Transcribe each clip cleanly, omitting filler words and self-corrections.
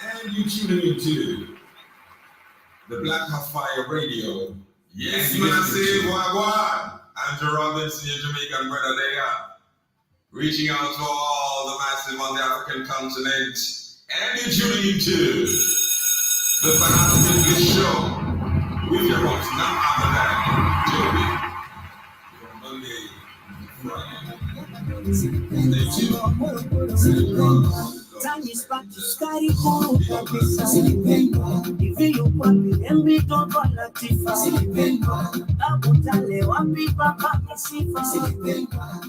And you tuning into the Black Hot Fire Radio. Yes, massive wagwan. Andrew Robinson, your Jamaican brother there. Reaching out to all the massive on the African continent. And you tuning into the Banana English Show with your host, none other than Joey. From Monday to Friday. Stay tuned. Time is back to study for if you want me, then we don't go like Tifa. Abutale, one big papa, Sifa.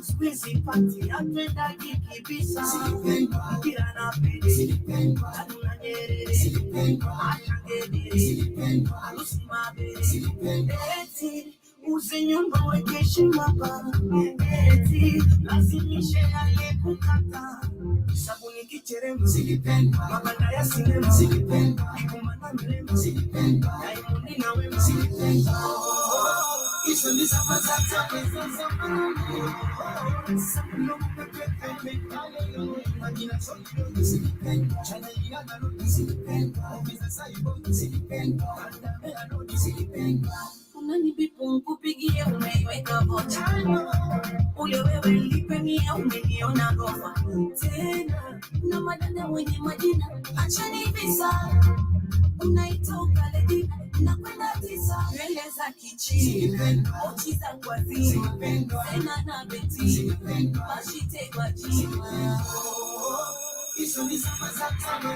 Squeezy party, and then I give Pisa. Kirana Pedi, Aduna Yeri, Ayagedi, Alusima Bedi, Uzinyumba wekeshi wapa, lazimishe aye kukata. Sabuni kicherema, mabanda ya sinema, ikumana mlema, ya imundi na wema, iso ni samazata, sabuno mpepe, magina soyo, chana liana lodi, ofisa saibo, kanda mea lodi, unani bipo kupigia umeiweka botano. Ule wewe lipe mia umeniona rofa. Tena na madada wenye majina achani visa. Unaitoka ledina na kwenda tisa. Nywele za kichini, ochi za kwa zima. Tena na beti, mashite kwa jima. Iso ni sama za tano.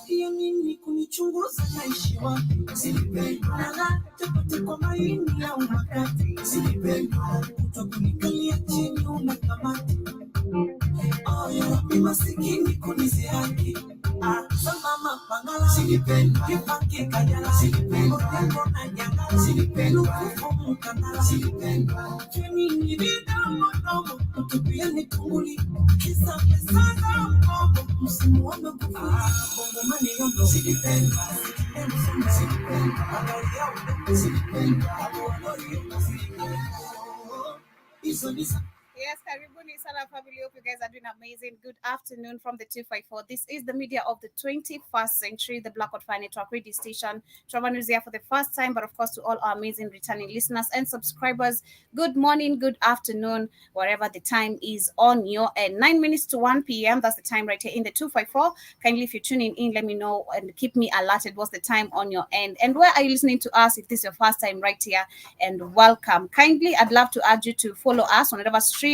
Hiyo nini kunichunguza naishi wapi? Nala tupate kwa maini ya umakati. Utakunikalia chini unakamati. Oyo masikini kunizihaki. Mama pangala, kipake kajala, mokeko na nyangala, lukufu mukandala, cheni nididamo domo, utupia ni kunguli, kisa pesada mbogo, musimu wame kufuli, bongo mani yondo, angali ya ude, abuanori yondo, iso nisa. Yes, Karibuni Sana family. Hope you guys are doing amazing. Good afternoon from the 254. This is the media of the 21st century, the Black Hot Fire Network radio station. Travel News here for the first time, but of course to all our amazing returning listeners and subscribers. Good morning, good afternoon, wherever the time is on your end. 9 minutes to 1 p.m. That's the time right here in the 254. Kindly, if you're tuning in, let me know and keep me alerted. What's the time on your end? And where are you listening to us? If this is your first time right here, and welcome. Kindly, I'd love to urge you to follow us on whatever stream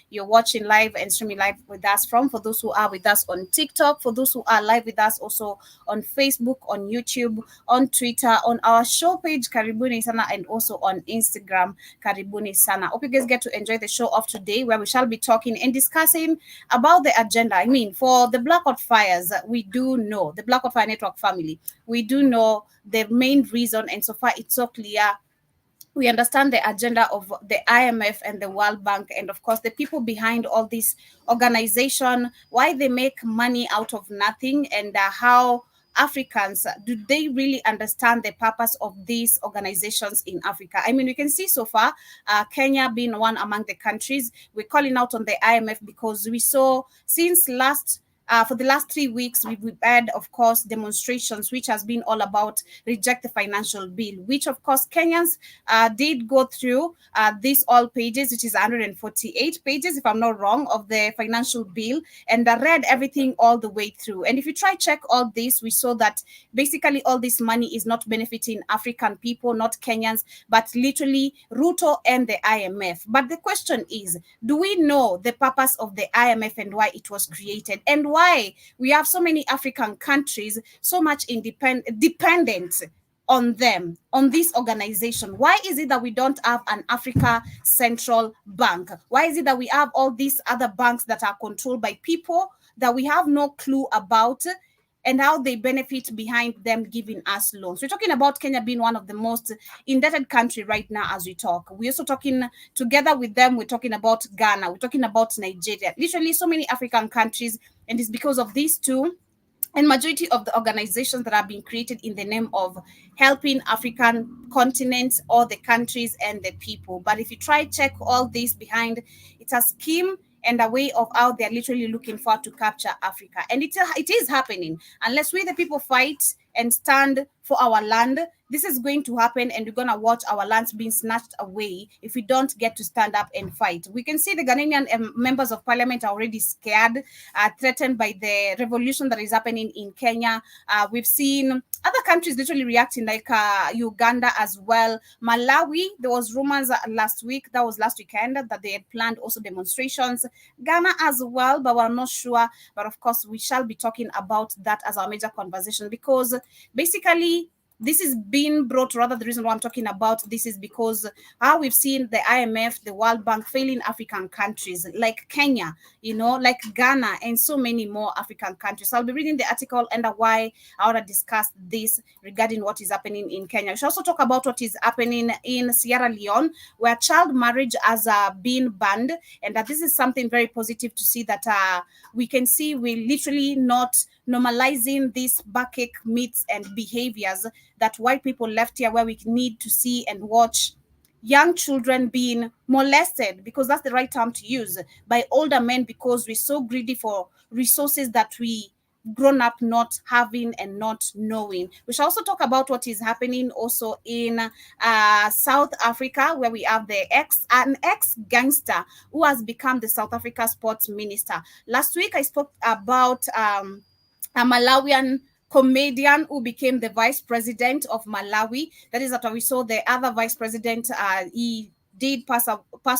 you're watching live and streaming live with us from. For those who are with us on TikTok, for those who are live with us also on Facebook, on YouTube, on Twitter, on our show page Karibuni Sana, and also on Instagram Karibuni Sana. Hope you guys get to enjoy the show of today, where we shall be talking and discussing about the agenda. I mean, for the Black Hot Fires, we do know the Black Hot Fire Network family. We do know the main reason, and so far it's so clear. We understand the agenda of the IMF and the World Bank, and of course the people behind all this organization, why they make money out of nothing, and how Africans, do they really understand the purpose of these organizations in Africa? I mean, we can see so far, Kenya being one among the countries. We're calling out on the IMF because we saw since for the last 3 weeks, we've had, of course, demonstrations, which has been all about reject the financial bill, which, of course, Kenyans did go through these all pages, which is 148 pages, if I'm not wrong, of the financial bill, and I read everything all the way through. And if you try check all this, we saw that basically all this money is not benefiting African people, not Kenyans, but literally Ruto and the IMF. But the question is, do we know the purpose of the IMF and why it was created, and why we have so many African countries so much dependent on them, on this organization? Why is it that we don't have an Africa Central Bank? Why is it that we have all these other banks that are controlled by people that we have no clue about and how they benefit behind them giving us loans? We're talking about Kenya being one of the most indebted country right now as we talk. We're also talking together with them, we're talking about Ghana, we're talking about Nigeria, literally so many African countries, and it's because of these two and majority of the organizations that are being created in the name of helping African continents or the countries and the people. But if you try check all this behind, it's a scheme and a way of how they're literally looking for to capture Africa. And it is happening. Unless we the people fight and stand for our land, this is going to happen, and we're going to watch our lands being snatched away if we don't get to stand up and fight. We can see the Ghanaian members of parliament are already scared, threatened by the revolution that is happening in Kenya. We've seen other countries literally reacting, like Uganda as well. Malawi, there was rumors last weekend, that they had planned also demonstrations. Ghana as well, but we're not sure. But of course, we shall be talking about that as our major conversation, because basically this is being brought, rather the reason why I'm talking about this is because how we've seen the IMF, the World Bank failing African countries like Kenya, like Ghana, and so many more African countries. So I'll be reading the article and why I want to discuss this regarding what is happening in Kenya. We should also talk about what is happening in Sierra Leone, where child marriage has been banned, and that this is something very positive to see, that we can see we literally not normalizing these backache myths and behaviors that white people left here, where we need to see and watch young children being molested, because that's the right term to use, by older men, because we're so greedy for resources that we grown up not having and not knowing. We shall also talk about what is happening also in South Africa, where we have an ex gangster who has become the South Africa sports minister. Last week I spoke about a Malawian comedian who became the vice president of Malawi. That is after we saw the other vice president. He did pass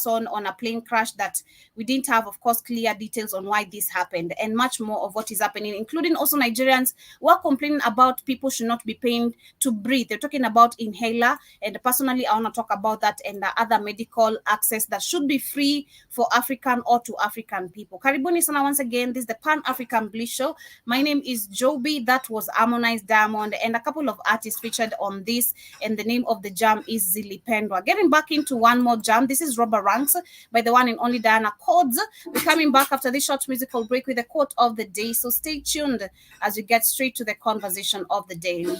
on a plane crash that we didn't have, of course, clear details on why this happened, and much more of what is happening, including also Nigerians who are complaining about people should not be paying to breathe. They're talking about inhaler, and personally, I want to talk about that and the other medical access that should be free for African or to African people. Karibuni sana once again. This is the Pan-African Bliss Show. My name is Joby. That was Harmonized Diamond, and a couple of artists featured on this, and the name of the jam is Zilipendwa. Getting back into one more jam. This is Rubber Ranks by the one and only Diana Codes. We're coming back after this short musical break with the quote of the day. So stay tuned as we get straight to the conversation of the day. Shout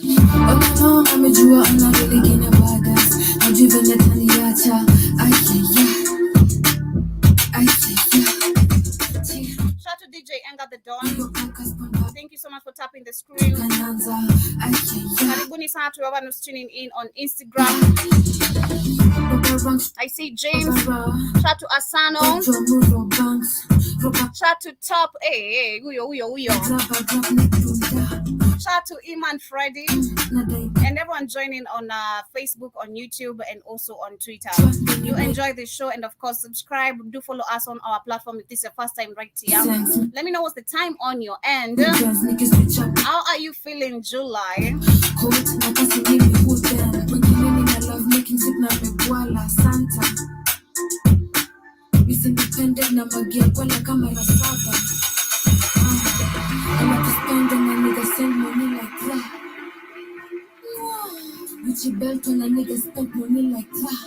to DJ Enga the Don. Thank you so much for tapping the screen. Karibuni sana to whoever is tuning in on Instagram. I see James. Shout to Asano. Shout to Top. Hey, uyo. Shout to Iman Freddy. And everyone joining on Facebook, on YouTube, and also on Twitter. You enjoy the show, and of course, subscribe. Do follow us on our platform if this is your first time right here. Let me know what's the time on your end. How are you feeling, July? Independent na magia kwala kama rasaba. I want to spend on a nigga send money like that. Gucci belt on a nigga spend money like that.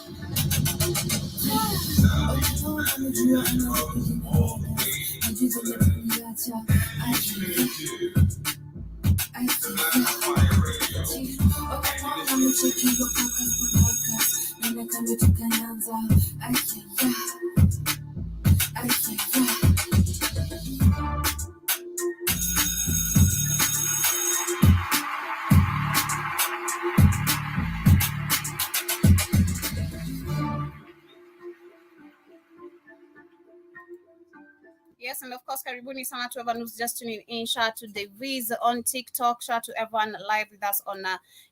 Yes, and of course, karibuni sana to everyone who's just tuning in. Shout out to the Viz on TikTok. Shout out to everyone live with us on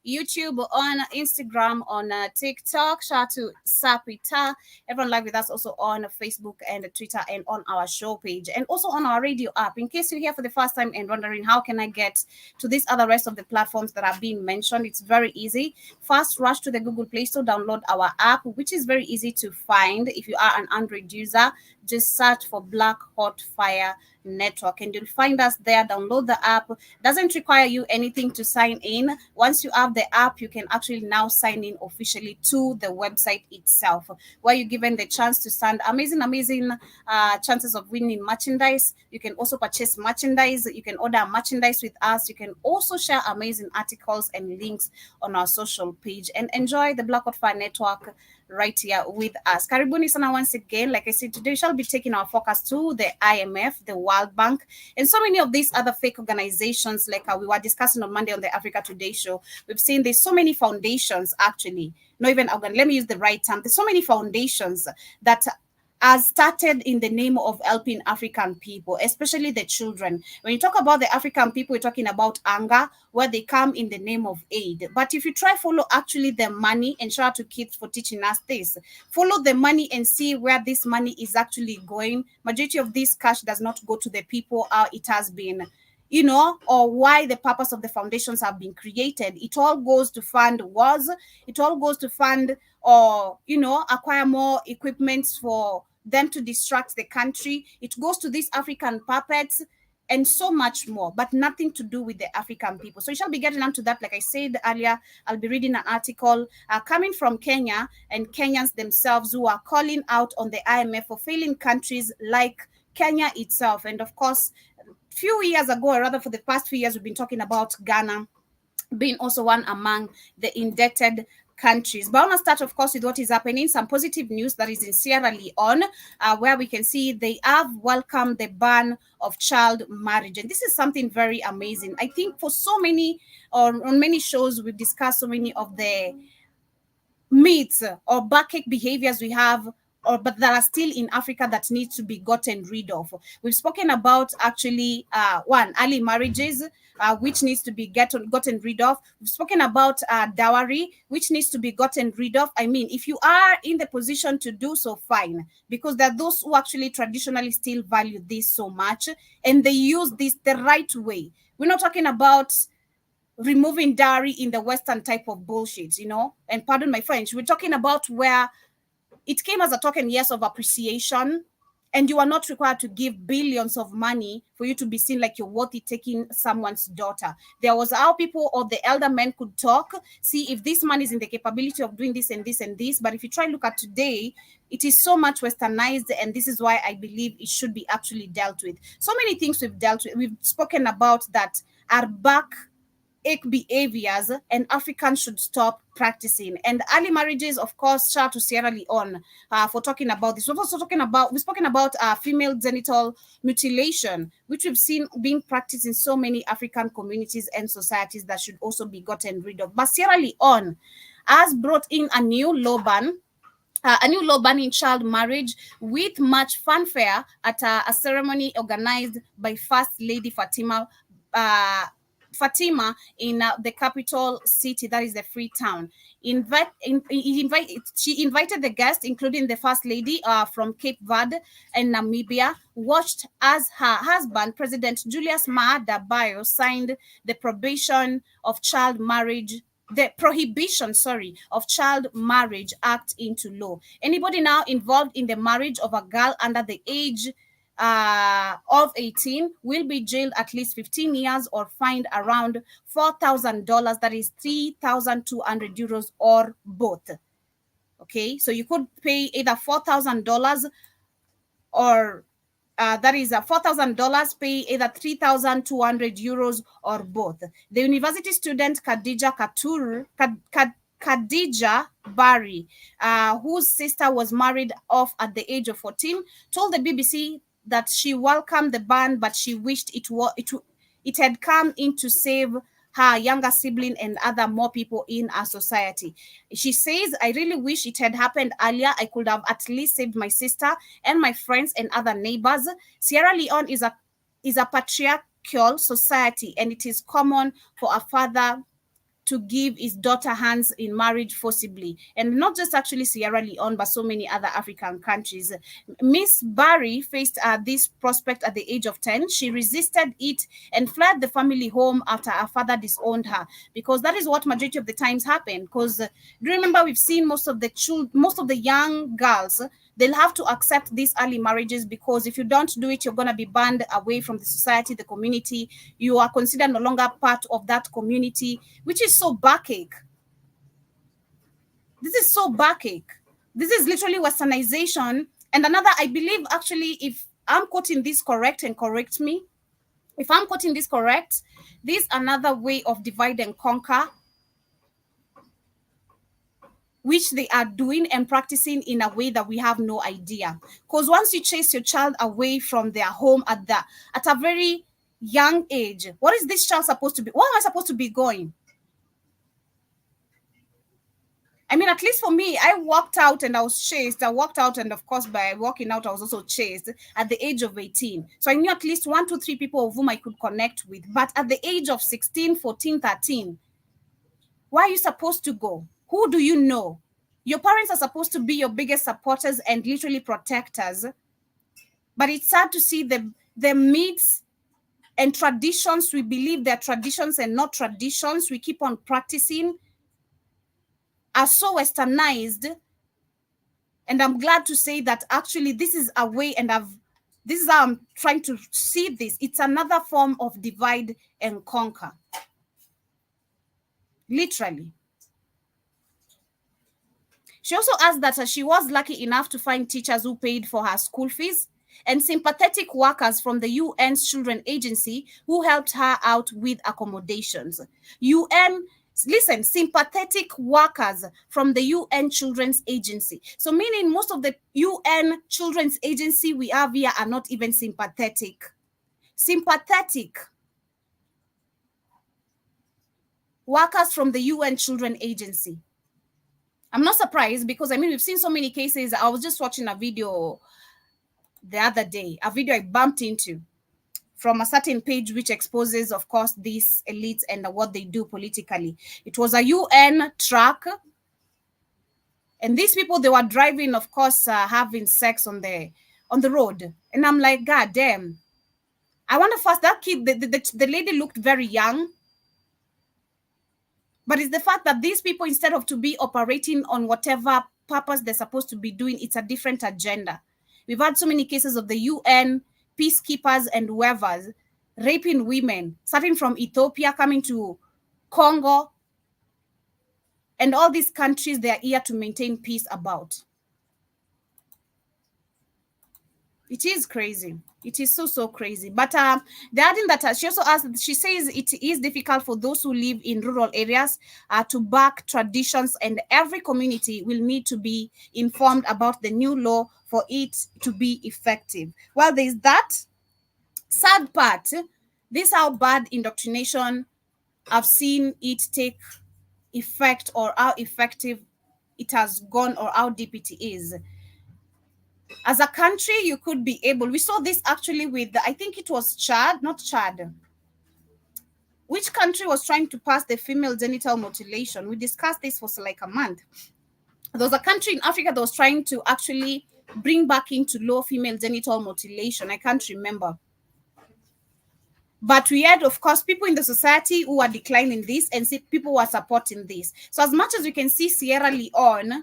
YouTube, on Instagram, on TikTok. Shout out to Sapita. Everyone live with us also on Facebook and Twitter and on our show page and also on our radio app. In case you're here for the first time and wondering how can I get to this other rest of the platforms that are being mentioned, it's very easy. First, rush to the Google Play Store, download our app, which is very easy to find. If you are an Android user, just search for Black Hot Fire Network and you'll find us there. Download the app. Doesn't require you anything to sign in. Once you have the app, you can actually now sign in officially to the website itself, where you're given the chance to stand amazing chances of winning merchandise. You can also purchase merchandise. You can order merchandise with us. You can also share amazing articles and links on our social page and enjoy the Black Hot Fire Network right here with us. Karibuni sana once again. Like I said, today we shall be taking our focus to the IMF, the World Bank, and so many of these other fake organizations, like we were discussing on Monday on the Africa Today show. We've seen there's so many foundations, actually, not even organ. Let me use the right term. There's so many foundations that has started in the name of helping African people, especially the children. When you talk about the African people, we're talking about anger, where they come in the name of aid. But if you try follow actually the money, and shout out to kids for teaching us this, follow the money and see where this money is actually going. Majority of this cash does not go to the people how it has been, or why the purpose of the foundations have been created. It all goes to fund wars. It all goes to fund or, acquire more equipment for them to distract the country. It goes to these African puppets and so much more, but nothing to do with the African people. So we shall be getting onto that. Like I said earlier, I'll be reading an article coming from Kenya and Kenyans themselves who are calling out on the IMF for failing countries like Kenya itself. And of course, few years ago, or rather for the past few years, we've been talking about Ghana being also one among the indebted countries. But I want to start, of course, with what is happening. Some positive news that is in Sierra Leone, where we can see they have welcomed the ban of child marriage. And this is something very amazing. I think for so many, on many shows, we've discussed so many of the myths or backache behaviors we have but that are still in Africa that need to be gotten rid of. We've spoken about actually one, early marriages, which needs to be gotten rid of. We've spoken about dowry, which needs to be gotten rid of. I mean, if you are in the position to do so, fine, because there are those who actually traditionally still value this so much and they use this the right way. We're not talking about removing dowry in the Western type of bullshit, and pardon my French. We're talking about where it came as a token, yes, of appreciation, and you are not required to give billions of money for you to be seen like you're worthy taking someone's daughter. There was how people or the elder men could talk, see if this man is in the capability of doing this and this and this. But if you try and look at today, it is so much westernized, and this is why I believe it should be actually dealt with. So many things we've dealt with, we've spoken about that are back behaviors and Africans should stop practicing. And early marriages, of course, shout to Sierra Leone for talking about this. We've also spoken about female genital mutilation, which we've seen being practiced in so many African communities and societies that should also be gotten rid of. But Sierra Leone has brought in a new law banning child marriage with much fanfare at a ceremony organized by First Lady Fatima in the capital city, that is the Freetown. She invited the guests, including the First Lady from Cape Verde and Namibia, watched as her husband, President Julius Maada Bio, signed the Prohibition of Child Marriage Act into law. Anybody now involved in the marriage of a girl under the age of 18 will be jailed at least 15 years or fined around $4,000, that is 3,200 euros, or both. Okay, so you could pay either $4,000 or that is $4,000, pay either 3,200 euros or both. The university student Khadija Bari, whose sister was married off at the age of 14, told the BBC that she welcomed the ban, but she wished it had come in to save her younger sibling, and other more people in our society. She says, I really wish it had happened earlier. I could have at least saved my sister and my friends and other neighbors. Sierra Leone is a patriarchal society, and it is common for a father to give his daughter hands in marriage forcibly. And not just actually Sierra Leone, but so many other African countries. Miss Barry faced this prospect at the age of 10. She resisted it and fled the family home after her father disowned her, because that is what majority of the times happen. Because do you remember, we've seen most of the young girls, they'll have to accept these early marriages, because if you don't do it, you're going to be banned away from the society, the community. You are considered no longer part of that community, which is so backache. This is so backache. This is literally westernization. And another, I believe, actually, if I'm quoting this correct, and correct me, if I'm quoting this correct, this is another way of divide and conquer, which they are doing and practicing in a way that we have no idea. Because once you chase your child away from their home at a very young age, what is this child supposed to be? Where am I supposed to be going? I mean, at least for me, I walked out and I was chased. I walked out, and of course, by walking out, I was also chased at the age of 18. So I knew at least 1, 2, 3 people of whom I could connect with. But at the age of 16, 14, 13, where are you supposed to go? Who do you know? Your parents are supposed to be your biggest supporters and literally protectors. But it's sad to see the myths and traditions. We believe they're traditions and not traditions. We keep on practicing are so westernized. And I'm glad to say that actually this is a way, and this is how I'm trying to see this. It's another form of divide and conquer. Literally. She also asked that she was lucky enough to find teachers who paid for her school fees, and sympathetic workers from the UN's Children Agency who helped her out with accommodations. Sympathetic workers from the UN Children's Agency. So meaning most of the UN Children's Agency we have here are not even sympathetic. Sympathetic workers from the UN Children Agency. I'm not surprised, because I mean, we've seen so many cases. I was just watching a video the other day, a video I bumped into from a certain page which exposes, of course, these elites and what they do politically. It was a UN truck, and these people, they were driving, of course, having sex on the road. And I'm like, God damn. I wonder first, that kid, the lady looked very young. But it's the fact that these people, instead of to be operating on whatever purpose they're supposed to be doing, it's a different agenda. We've had so many cases of the UN peacekeepers and whoever raping women, starting from Ethiopia, coming to Congo, and all these countries they are here to maintain peace about. It is crazy. It is so crazy. But the adding that she also asked, she says it is difficult for those who live in rural areas to back traditions, and every community will need to be informed about the new law for it to be effective. Well, there's that sad part. This is how bad indoctrination, I've seen it take effect, or how effective it has gone, or how deep it is. As a country, you could be able, we saw this actually with, I think it was Chad, not Chad. Which country was trying to pass the female genital mutilation? We discussed this for like a month. There was a country in Africa that was trying to actually bring back into law female genital mutilation. I can't remember. But we had, of course, people in the society who are declining this, and people who are supporting this. So as much as we can see Sierra Leone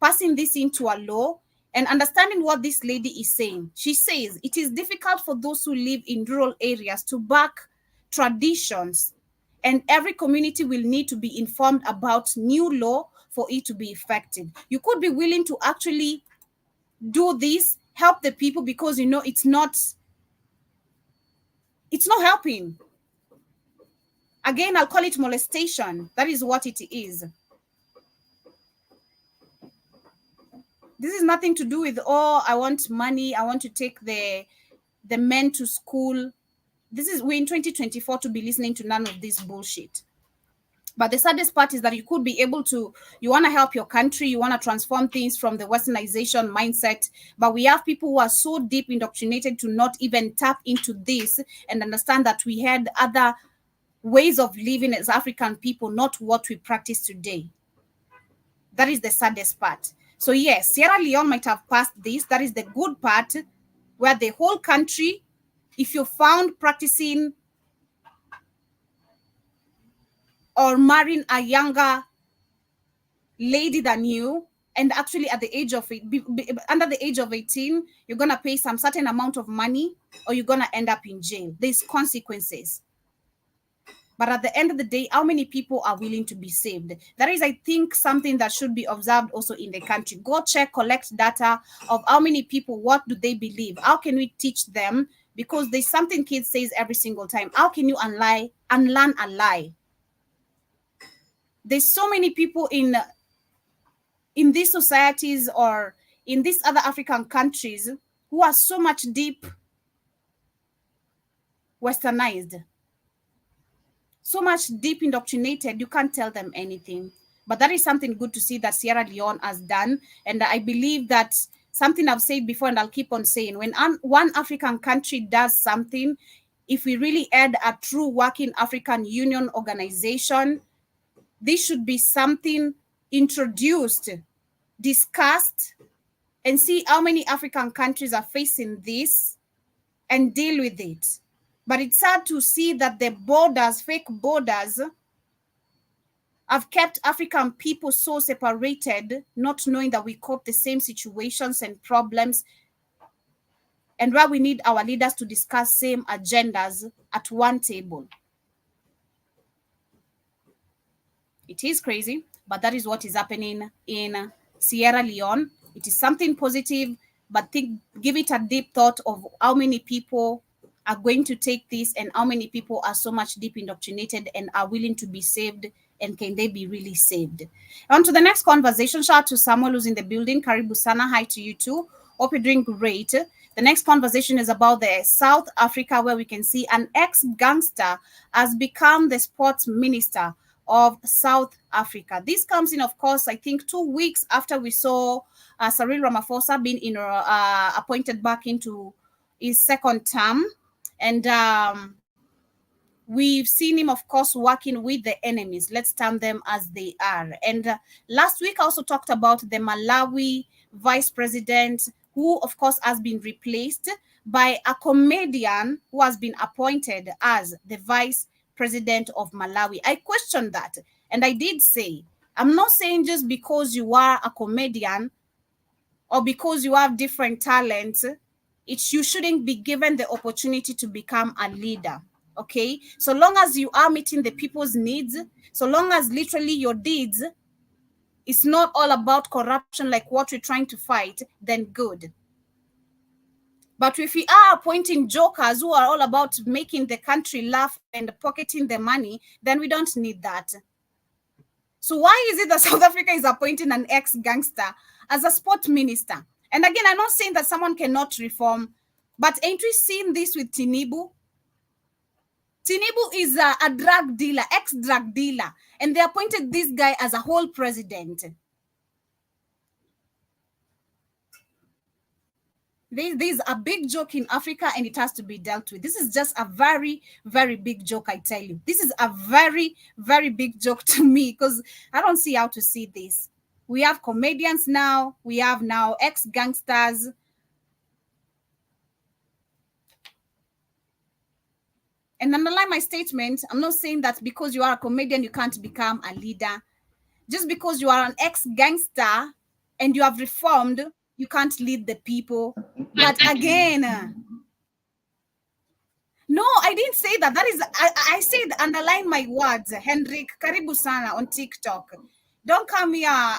passing this into a law, and understanding what this lady is saying. She says it is difficult for those who live in rural areas to back traditions, and every community will need to be informed about new law for it to be effective. You could be willing to actually do this, help the people, because you know it's not helping. Again, I'll call it molestation. That is what it is. This is nothing to do with, oh, I want money, I want to take the men to school. We're in 2024 to be listening to none of this bullshit. But the saddest part is that you could be able to, you want to help your country, you want to transform things from the westernization mindset, but we have people who are so deep indoctrinated to not even tap into this and understand that we had other ways of living as African people, not what we practice today. That is the saddest part. So yes, Sierra Leone might have passed this. That is the good part, where the whole country, if you're found practicing or marrying a younger lady than you, and actually at the age of under the age of 18, you're gonna pay some certain amount of money, or you're gonna end up in jail. There's consequences. But at the end of the day, how many people are willing to be saved? That is, I think, something that should be observed also in the country. Go check, collect data of how many people, what do they believe? How can we teach them? Because there's something kids says every single time. How can you unlearn a lie? There's so many people in these societies or in these other African countries who are so much deep westernized, so much deep indoctrinated, you can't tell them anything. But that is something good to see that Sierra Leone has done. And I believe that something I've said before, and I'll keep on saying, when one African country does something, if we really had a true working African Union organization, this should be something introduced, discussed, and see how many African countries are facing this and deal with it. But it's sad to see that the borders, fake borders, have kept African people so separated, not knowing that we cope the same situations and problems, and where we need our leaders to discuss same agendas at one table. It is crazy, but that is what is happening in Sierra Leone. It is something positive, but give it a deep thought of how many people are going to take this and how many people are so much deep indoctrinated and are willing to be saved, and can they be really saved? On to the next conversation. Shout out to Samuel who's in the building. Karibu sana. Hi to you too. Hope you're doing great. The next conversation is about the South Africa, where we can see an ex-gangster has become the sports minister of South Africa. This comes in, of course, I think 2 weeks after we saw Cyril Ramaphosa being appointed back into his second term. And we've seen him, of course, working with the enemies. Let's term them as they are. And last week, I also talked about the Malawi vice president, who, of course, has been replaced by a comedian who has been appointed as the vice president of Malawi. I questioned that. And I did say, I'm not saying just because you are a comedian or because you have different talents, you shouldn't be given the opportunity to become a leader. Okay, so long as you are meeting the people's needs, so long as literally your deeds, it's not all about corruption like what we're trying to fight, then good. But if we are appointing jokers who are all about making the country laugh and pocketing the money, then we don't need that. So why is it that South Africa is appointing an ex-gangster as a sport minister? And again, I'm not saying that someone cannot reform, but ain't we seen this with Tinubu? Tinubu is a drug dealer, ex-drug dealer, and they appointed this guy as a whole president. There's a big joke in Africa, and it has to be dealt with. This is just a very, very big joke, I tell you. This is a very, very big joke to me, because I don't see how to see this. We have comedians now. We have now ex-gangsters. And underline my statement, I'm not saying that because you are a comedian, you can't become a leader. Just because you are an ex-gangster and you have reformed, you can't lead the people. But again, no, I didn't say that. That is, I said underline my words. Hendrik Karibu Sana on TikTok. Don't come here,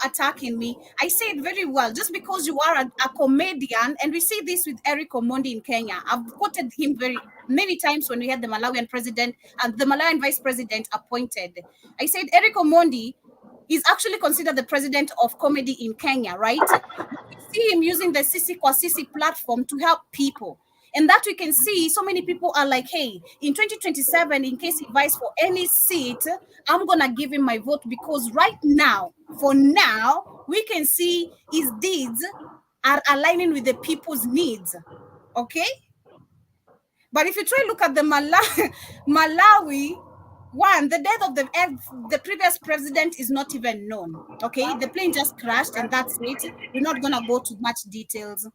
attacking me. I said very well. Just because you are a comedian, and we see this with Eric Omondi in Kenya. I've quoted him very many times when we had the Malawian president and the Malawian vice president appointed. I said Eric Omondi is actually considered the president of comedy in Kenya, right? We see him using the Sisi kwa Sisi platform to help people. And that we can see so many people are like, hey, in 2027, in case he vies for any seat, I'm going to give him my vote, because right now, for now, we can see his deeds are aligning with the people's needs. Okay? But if you try to look at the Malawi one, the death of the previous president is not even known. Okay, the plane just crashed and that's it. We're not gonna go to much details.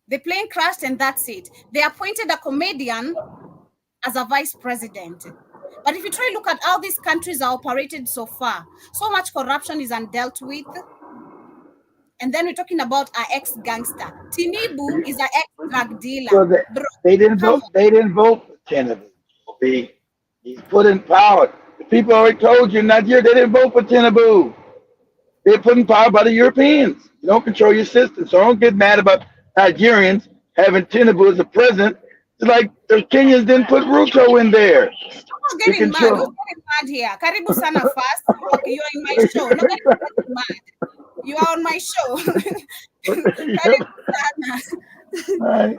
The plane crashed and that's it. They appointed a comedian as a vice president. But if you try to look at how these countries are operated so far, so much corruption is undealt with. And then we're talking about our ex-gangster. Tinibu is an ex-drug dealer. So Bro, they didn't come vote. on. They didn't vote for Tinubu. He's put in power. The people already told you, Nigeria, they didn't vote for Tinubu. They're put in power by the Europeans. You don't control your system, so don't get mad about Nigerians having Tinubu as a president. It's like the Kenyans didn't put Ruto in there. I'm not You getting mad. Who's control. getting mad here? Karibu sana first. Okay, you're in my show. Nobody's getting mad. You are on my show. Karibu sana. Right.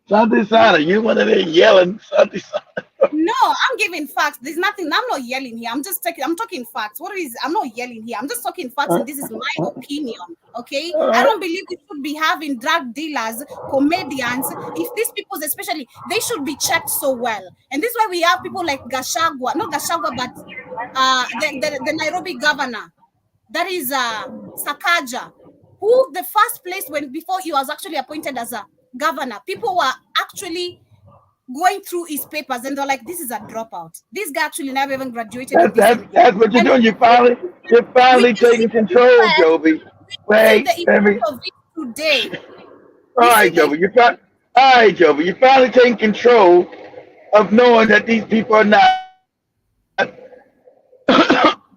Something Sana, you one of there yelling something Sana. No, I'm giving facts. There's nothing. I'm not yelling here. I'm talking facts. What is? I'm not yelling here. I'm just talking facts, and this is my opinion. Okay, All I right. don't believe we should be having drug dealers, comedians. If these people, especially, they should be checked so well. And this is why we have people like Gashagwa, not Gashagwa, but the Nairobi governor. That is Sakaja, who the first place when before he was actually appointed as a governor, people were actually going through his papers and they're like, this is a dropout. This guy actually never even graduated in That's this that's area. that's what you're And doing. You're we finally can see taking the control, effect, Joby. we can see Wait, the let me. effect of it today. All We see right, the Joby. All right, Joby. You're finally taking control of knowing that these people are not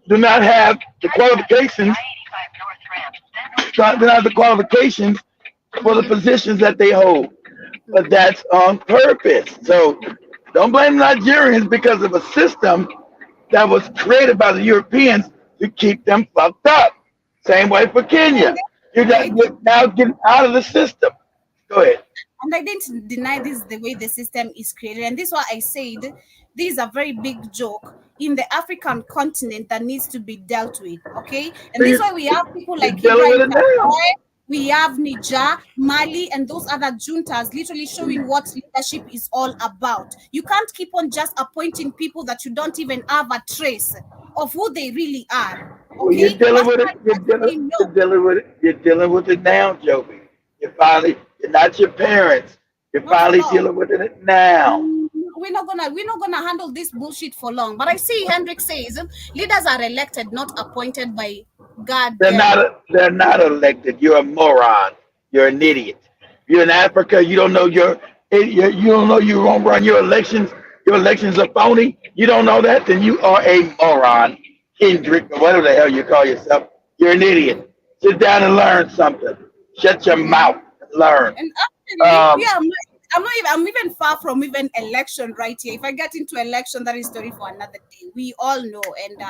do not have the qualifications. Do not have the qualifications for the positions that they hold. But that's on purpose. So don't blame Nigerians because of a system that was created by the Europeans to keep them fucked up. Same way for and Kenya. I You're now getting out of the system. Go ahead. and I didn't deny this is the way the system is created. And this is why I said this is a very big joke in the African continent that needs to be dealt with. Okay. So And this is why we have people you're like dealing with Ibrahim it now. Traore, we have Niger, Mali, and those other juntas literally showing what leadership is all about. You can't keep on just appointing people that you don't even have a trace of who they really are. Well, you're Okay. dealing with it. Personally, I say You're no. dealing with it. You're dealing with it now, Joby. You're not your parents. You're Not at finally all. dealing with it now. We're not gonna handle this bullshit for long. But I see Hendrik says leaders are elected, not appointed by goddamn. They're not elected. You're a moron. You're an idiot. You're in Africa. You don't know you don't know you won't run your elections. Your elections are phony. You don't know that, then you are a moron. Kendrick or whatever the hell you call yourself. You're an idiot. Sit down and learn something. Shut your mouth and learn. And actually, Um, yeah, I'm even far from even election right here. If I get into election, that is story for another day. We all know. And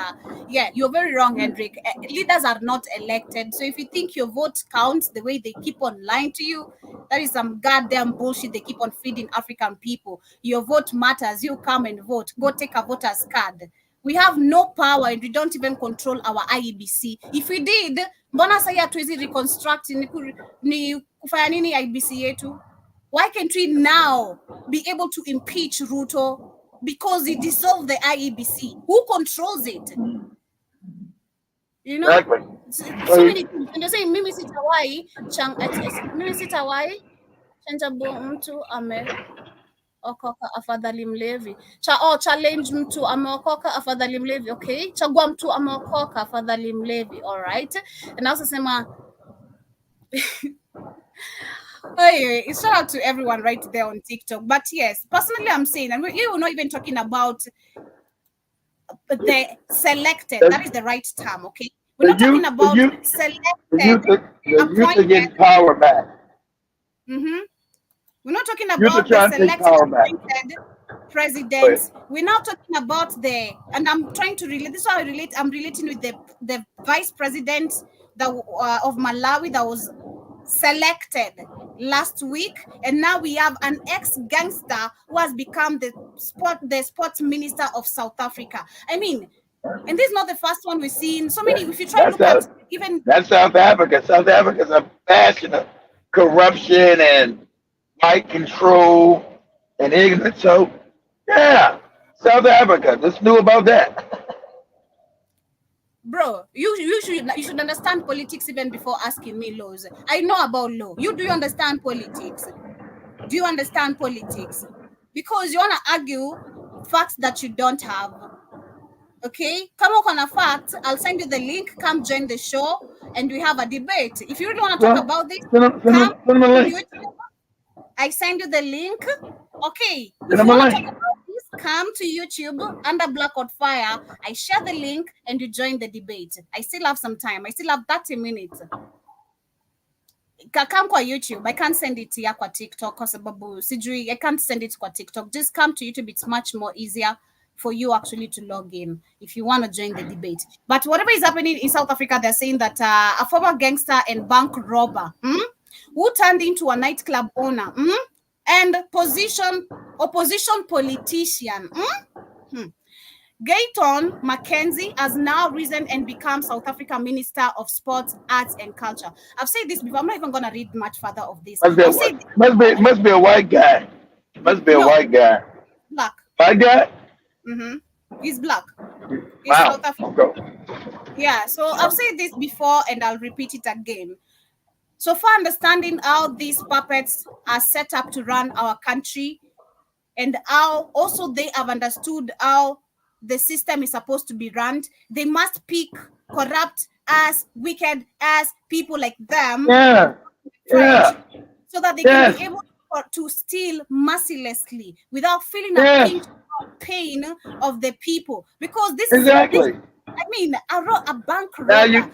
yeah, you're very wrong, Hendrik. Leaders are not elected. So if you think your vote counts the way they keep on lying to you, that is some goddamn bullshit they keep on feeding African people. Your vote matters. You come and vote. Go take a voter's card. We have no power and we don't even control our IEBC. If we did, mbona sasa hatuwezi reconstruct ni kufanya nini IEBC yetu? Why can't we now be able to impeach Ruto because he dissolved the IEBC? Who controls it? You know, exactly. so many things. And they say mimi sitawahi mimi sitawahi chanja mtu ameokoka afadhali mlevi. Challenge mtu ameokoka afadhali mlevi. Okay, chagua mtu ameokoka afadhali mlevi. All right. And also sema hey, shout out to everyone right there on TikTok. But yes, personally, I'm saying, and we're not even talking about the selected. That is the right term, okay? We're The not talking youth, about the selected, youth are appointed. getting power back. Mm-hmm. We're not talking Youth are about the trying to take selected, power back. appointed Go ahead. presidents. We're now talking about and I'm trying to relate. This is how I'm relating with the vice president that of Malawi that was selected. last week, and now we have an ex-gangster who has become the sports minister of South Africa. I mean, and this is not the first one we've seen. So many, if you try to That's look at South, even that's South Africa. South Africa's a bastion of corruption and white control and ignorance. So, yeah, South Africa. Just knew about that. bro, you should understand politics even before asking me laws. I know about law. Do you understand politics? Do you understand politics? Because you want to argue facts that you don't have. Okay, come on a fact. I'll send you the link. Come join the show, and we have a debate. If you really want to talk Well, about this, come send them a to link. YouTube. I send you the link. Okay, Send if you them a want to talk link. about this, come to YouTube under Black on Fire. I share the link and you join the debate. I still have some time. I still have 30 minutes. Come kwa YouTube. I can't send it here kwa TikTok kwa sababu sijui. I can't send it kwa TikTok. Just come to YouTube. It's much more easier for you actually to log in if you want to join the debate. But whatever is happening in South Africa, they're saying that a former gangster and bank robber who turned into a nightclub owner and opposition politician Gayton Mackenzie has now risen and become South Africa Minister of Sports, Arts and Culture. I've said this before. I'm not even going to read much further of this. I've said Must be a white guy. Must be a no, white guy. black. White guy? He's black. He's Wow. South African. Okay. Yeah, so I've said this before and I'll repeat it again. So for understanding how these puppets are set up to run our country and how also they have understood how the system is supposed to be run, they must pick corrupt as wicked as people like them Yeah. Yeah. so that they Yes. can be able to steal mercilessly without feeling a Yes. pinch of pain of the people. Because this Exactly. a bank Now robber.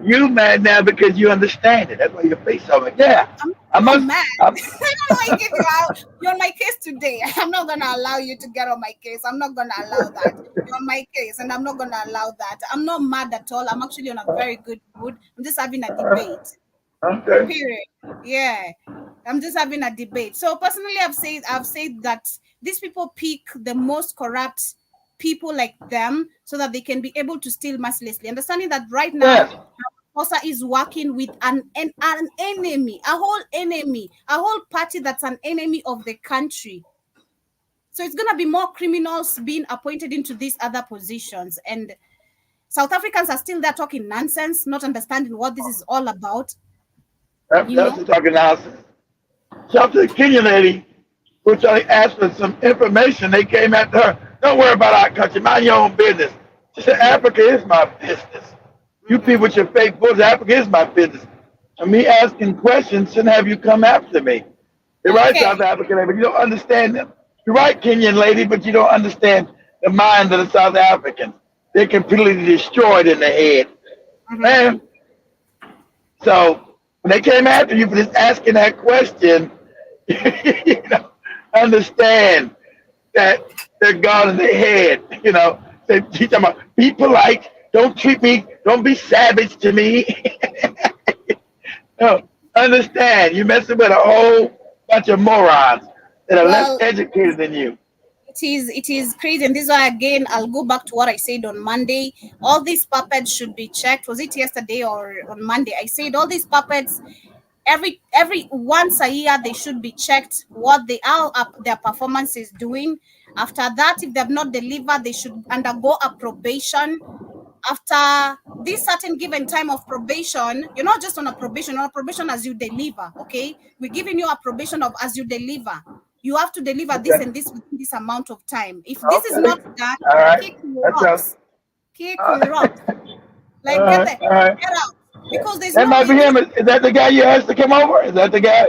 you mad now because you understand it. That's why your face on it. Yeah. I'm must. mad. I don't like it. You're on my case today. I'm not going to allow you to get on my case. I'm not going to allow that. You're on my case, and I'm not going to allow that. I'm not mad at all. I'm actually on a very good mood. I'm just having a debate. Okay. Period. Yeah. I'm just having a debate. So personally, I've said that these people pick the most corrupt people like them so that they can be able to steal mercilessly. Understanding that right now, Yes. Kosa is working with an enemy, a whole party that's an enemy of the country. So it's going to be more criminals being appointed into these other positions. And South Africans are still there talking nonsense, not understanding what this is all about. That's talking nonsense. Talk to the Kenyan lady who asked for some information. They came after her. Don't worry about our country. Mind your own business. She said, Africa is my business. You people with your fake books, Africa is my business. And me asking questions shouldn't have you come after me. You're right, South African lady, but you don't understand them. You're right, Kenyan lady, but you don't understand the mind of the South Africans. They're completely destroyed in the head. Man. So when they came after you for just asking that question, understand that they're gone in their head. They teach them be polite, don't treat me, don't be savage to me. No, understand, you're messing with a whole bunch of morons that are less educated than you. It is crazy, and this is why again I'll go back to what I said on Monday. All these puppets should be checked. Was it yesterday or on Monday? I said all these puppets every once a year they should be checked what their performance is doing. After that, if they have not delivered, they should undergo a probation. After this certain given time of probation, you're not just on a probation as you deliver. Okay, we're giving you a probation of as you deliver. You have to deliver this and this within this amount of time. If this is not done, kick rocks. Kick rocks. Like get out. Because there's that might be him. Is that the guy you asked to come over? Is that the guy?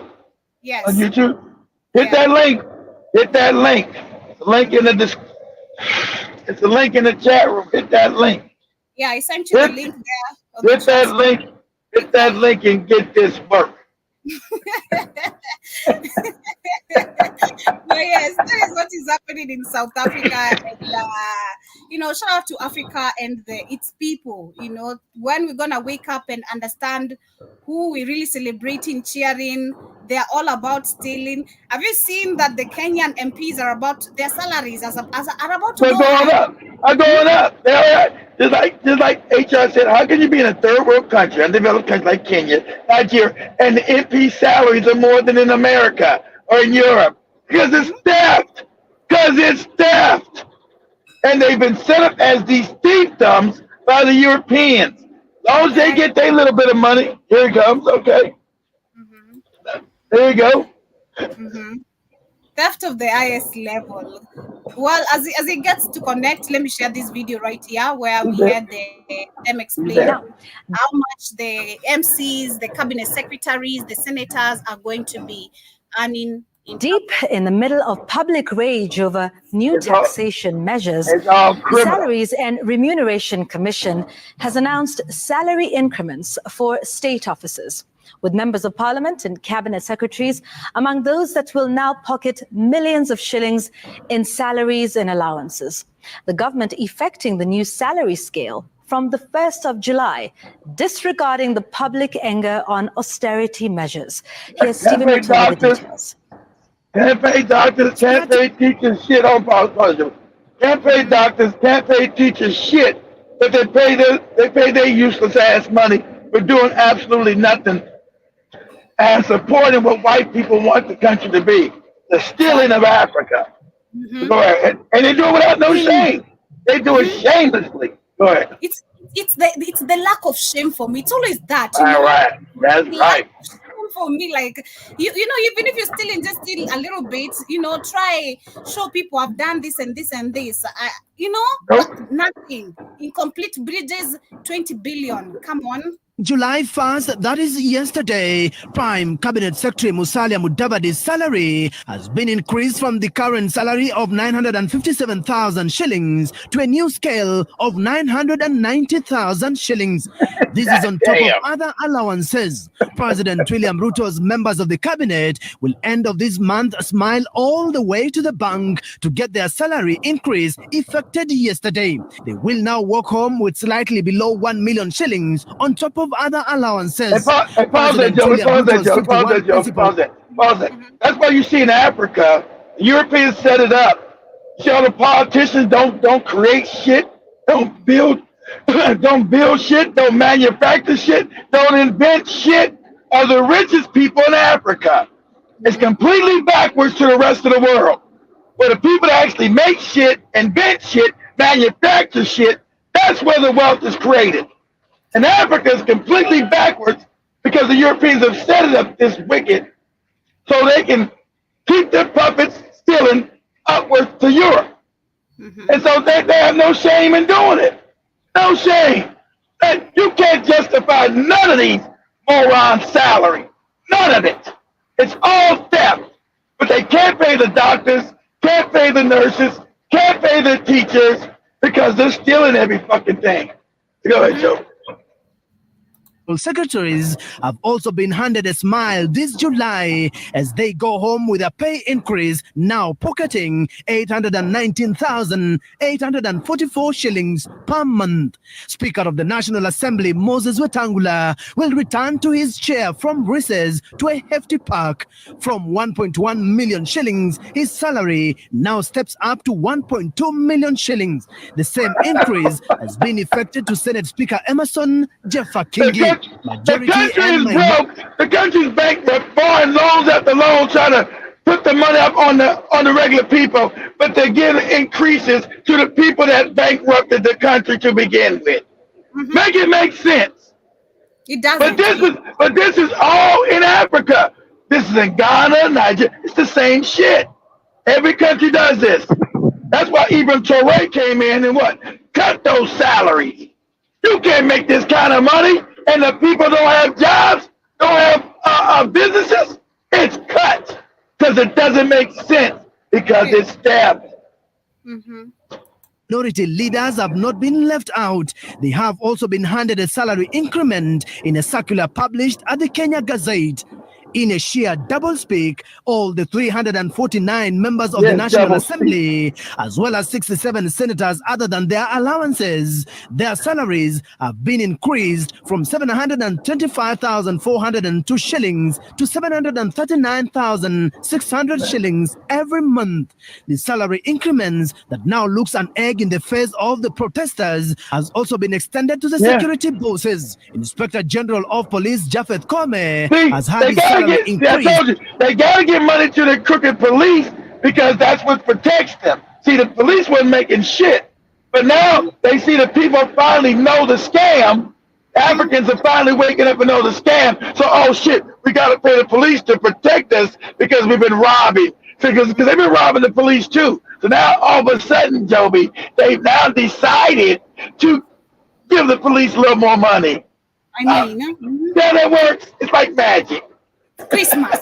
Yes. On YouTube? Hit that link. Hit that link. It's a link in the It's a link in the chat room. Hit that link. Yeah, I sent you the link there. Hit that link. Hit that link and get this work. But yes, that is what is happening in South Africa. And, shout out to Africa and its people. When we're going to wake up and understand who we're really celebrating, cheering, they're all about stealing. Have you seen that the Kenyan MPs are about, their salaries are about to They're go going high? up. Are going up. Just like HR said, how can you be in a third world country, undeveloped country like Kenya, Nigeria, and the MP salaries are more than in America or in Europe? Because it's theft. Because it's theft. And they've been set up as these fiefdoms by the Europeans. As long as they get their little bit of money, here it comes. Okay. There you go. Theft of the highest level. Well, as it gets to connect, let me share this video right here where we had them explain how much the MCs, the cabinet secretaries, the senators are going to be earning. Deep in the middle of public rage over new taxation measures, the Salaries and Remuneration Commission has announced salary increments for state officers, with members of parliament and cabinet secretaries among those that will now pocket millions of shillings in salaries and allowances. The government effecting the new salary scale from the 1st of July, disregarding the public anger on austerity measures. Here's Stephen with the details. Can't pay doctors, can't pay teachers shit on positive. Can't pay doctors, can't pay teachers shit, but they pay their useless ass money for doing absolutely nothing and supporting what white people want the country to be. The stealing of Africa. Go ahead. And they do it without no shame. They do it shamelessly. Go ahead. It's the lack of shame for me. It's always that. All right. That's right. For me, like even if you're stealing, just steal a little bit, try show people I've done this and this and this. Nothing. Incomplete bridges, 20 billion. Come on. July 1st, that is yesterday, Prime Cabinet Secretary Musalia Mudavadi's salary has been increased from the current salary of 957,000 shillings to a new scale of 990,000 shillings. This is on top of other allowances. President William Ruto's members of the cabinet will end of this month smile all the way to the bank to get their salary increase effected yesterday. They will now walk home with slightly below 1 million shillings on top of other allowances. Pause it. That's why you see in Africa, the Europeans set it up. See, all the politicians don't create shit, don't build shit, don't manufacture shit, don't invent shit, are the richest people in Africa. It's completely backwards to the rest of the world. Where the people that actually make shit, invent shit, manufacture shit, that's where the wealth is created. And Africa is completely backwards because the Europeans have set it up this wicked so they can keep their puppets stealing upwards to Europe. And so they have no shame in doing it. No shame. And you can't justify none of these morons' salary. None of it. It's all theft. But they can't pay the doctors, can't pay the nurses, can't pay the teachers because they're stealing every fucking thing. Go ahead, Joe. Secretaries have also been handed a smile this July as they go home with a pay increase, now pocketing 819,844 shillings per month. Speaker of the National Assembly Moses Wetangula will return to his chair from recess to a hefty pack. From 1.1 million shillings, his salary now steps up to 1.2 million shillings. The same increase has been effected to Senate Speaker Emerson Jeffa Kingi. The country is broke. The country's bankrupt, borrowing loans after loans, trying to put the money up on the regular people, but they're giving increases to the people that bankrupted the country to begin with. Make it make sense. It doesn't. But this is all in Africa. This is in Ghana, Nigeria. It's the same shit. Every country does this. That's why Ibrahim Traore came in and cut those salaries. You can't make this kind of money. And the people don't have jobs, don't have businesses, it's cut because it doesn't make sense because it's theft. Minority leaders have not been left out. They have also been handed a salary increment in a circular published at the Kenya Gazette. In a sheer doublespeak, all the 349 members of the National Assembly, as well as 67 senators other than their allowances, their salaries have been increased from 725,402 shillings to 739,600 shillings every month. The salary increments that now looks an egg in the face of the protesters has also been extended to the security bosses. Inspector General of Police Japheth Kome has had his salary increased. I told you, they gotta give money to the crooked police because that's what protects them. See, the police wasn't making shit, but now they see the people finally know the scam. Africans are finally waking up and know the scam. So, oh shit, we gotta pay the police to protect us because we've been robbing. Because they've been robbing the police too. So now all of a sudden, Joby, they've now decided to give the police a little more money. I mean, yeah, that works. It's like magic. Christmas,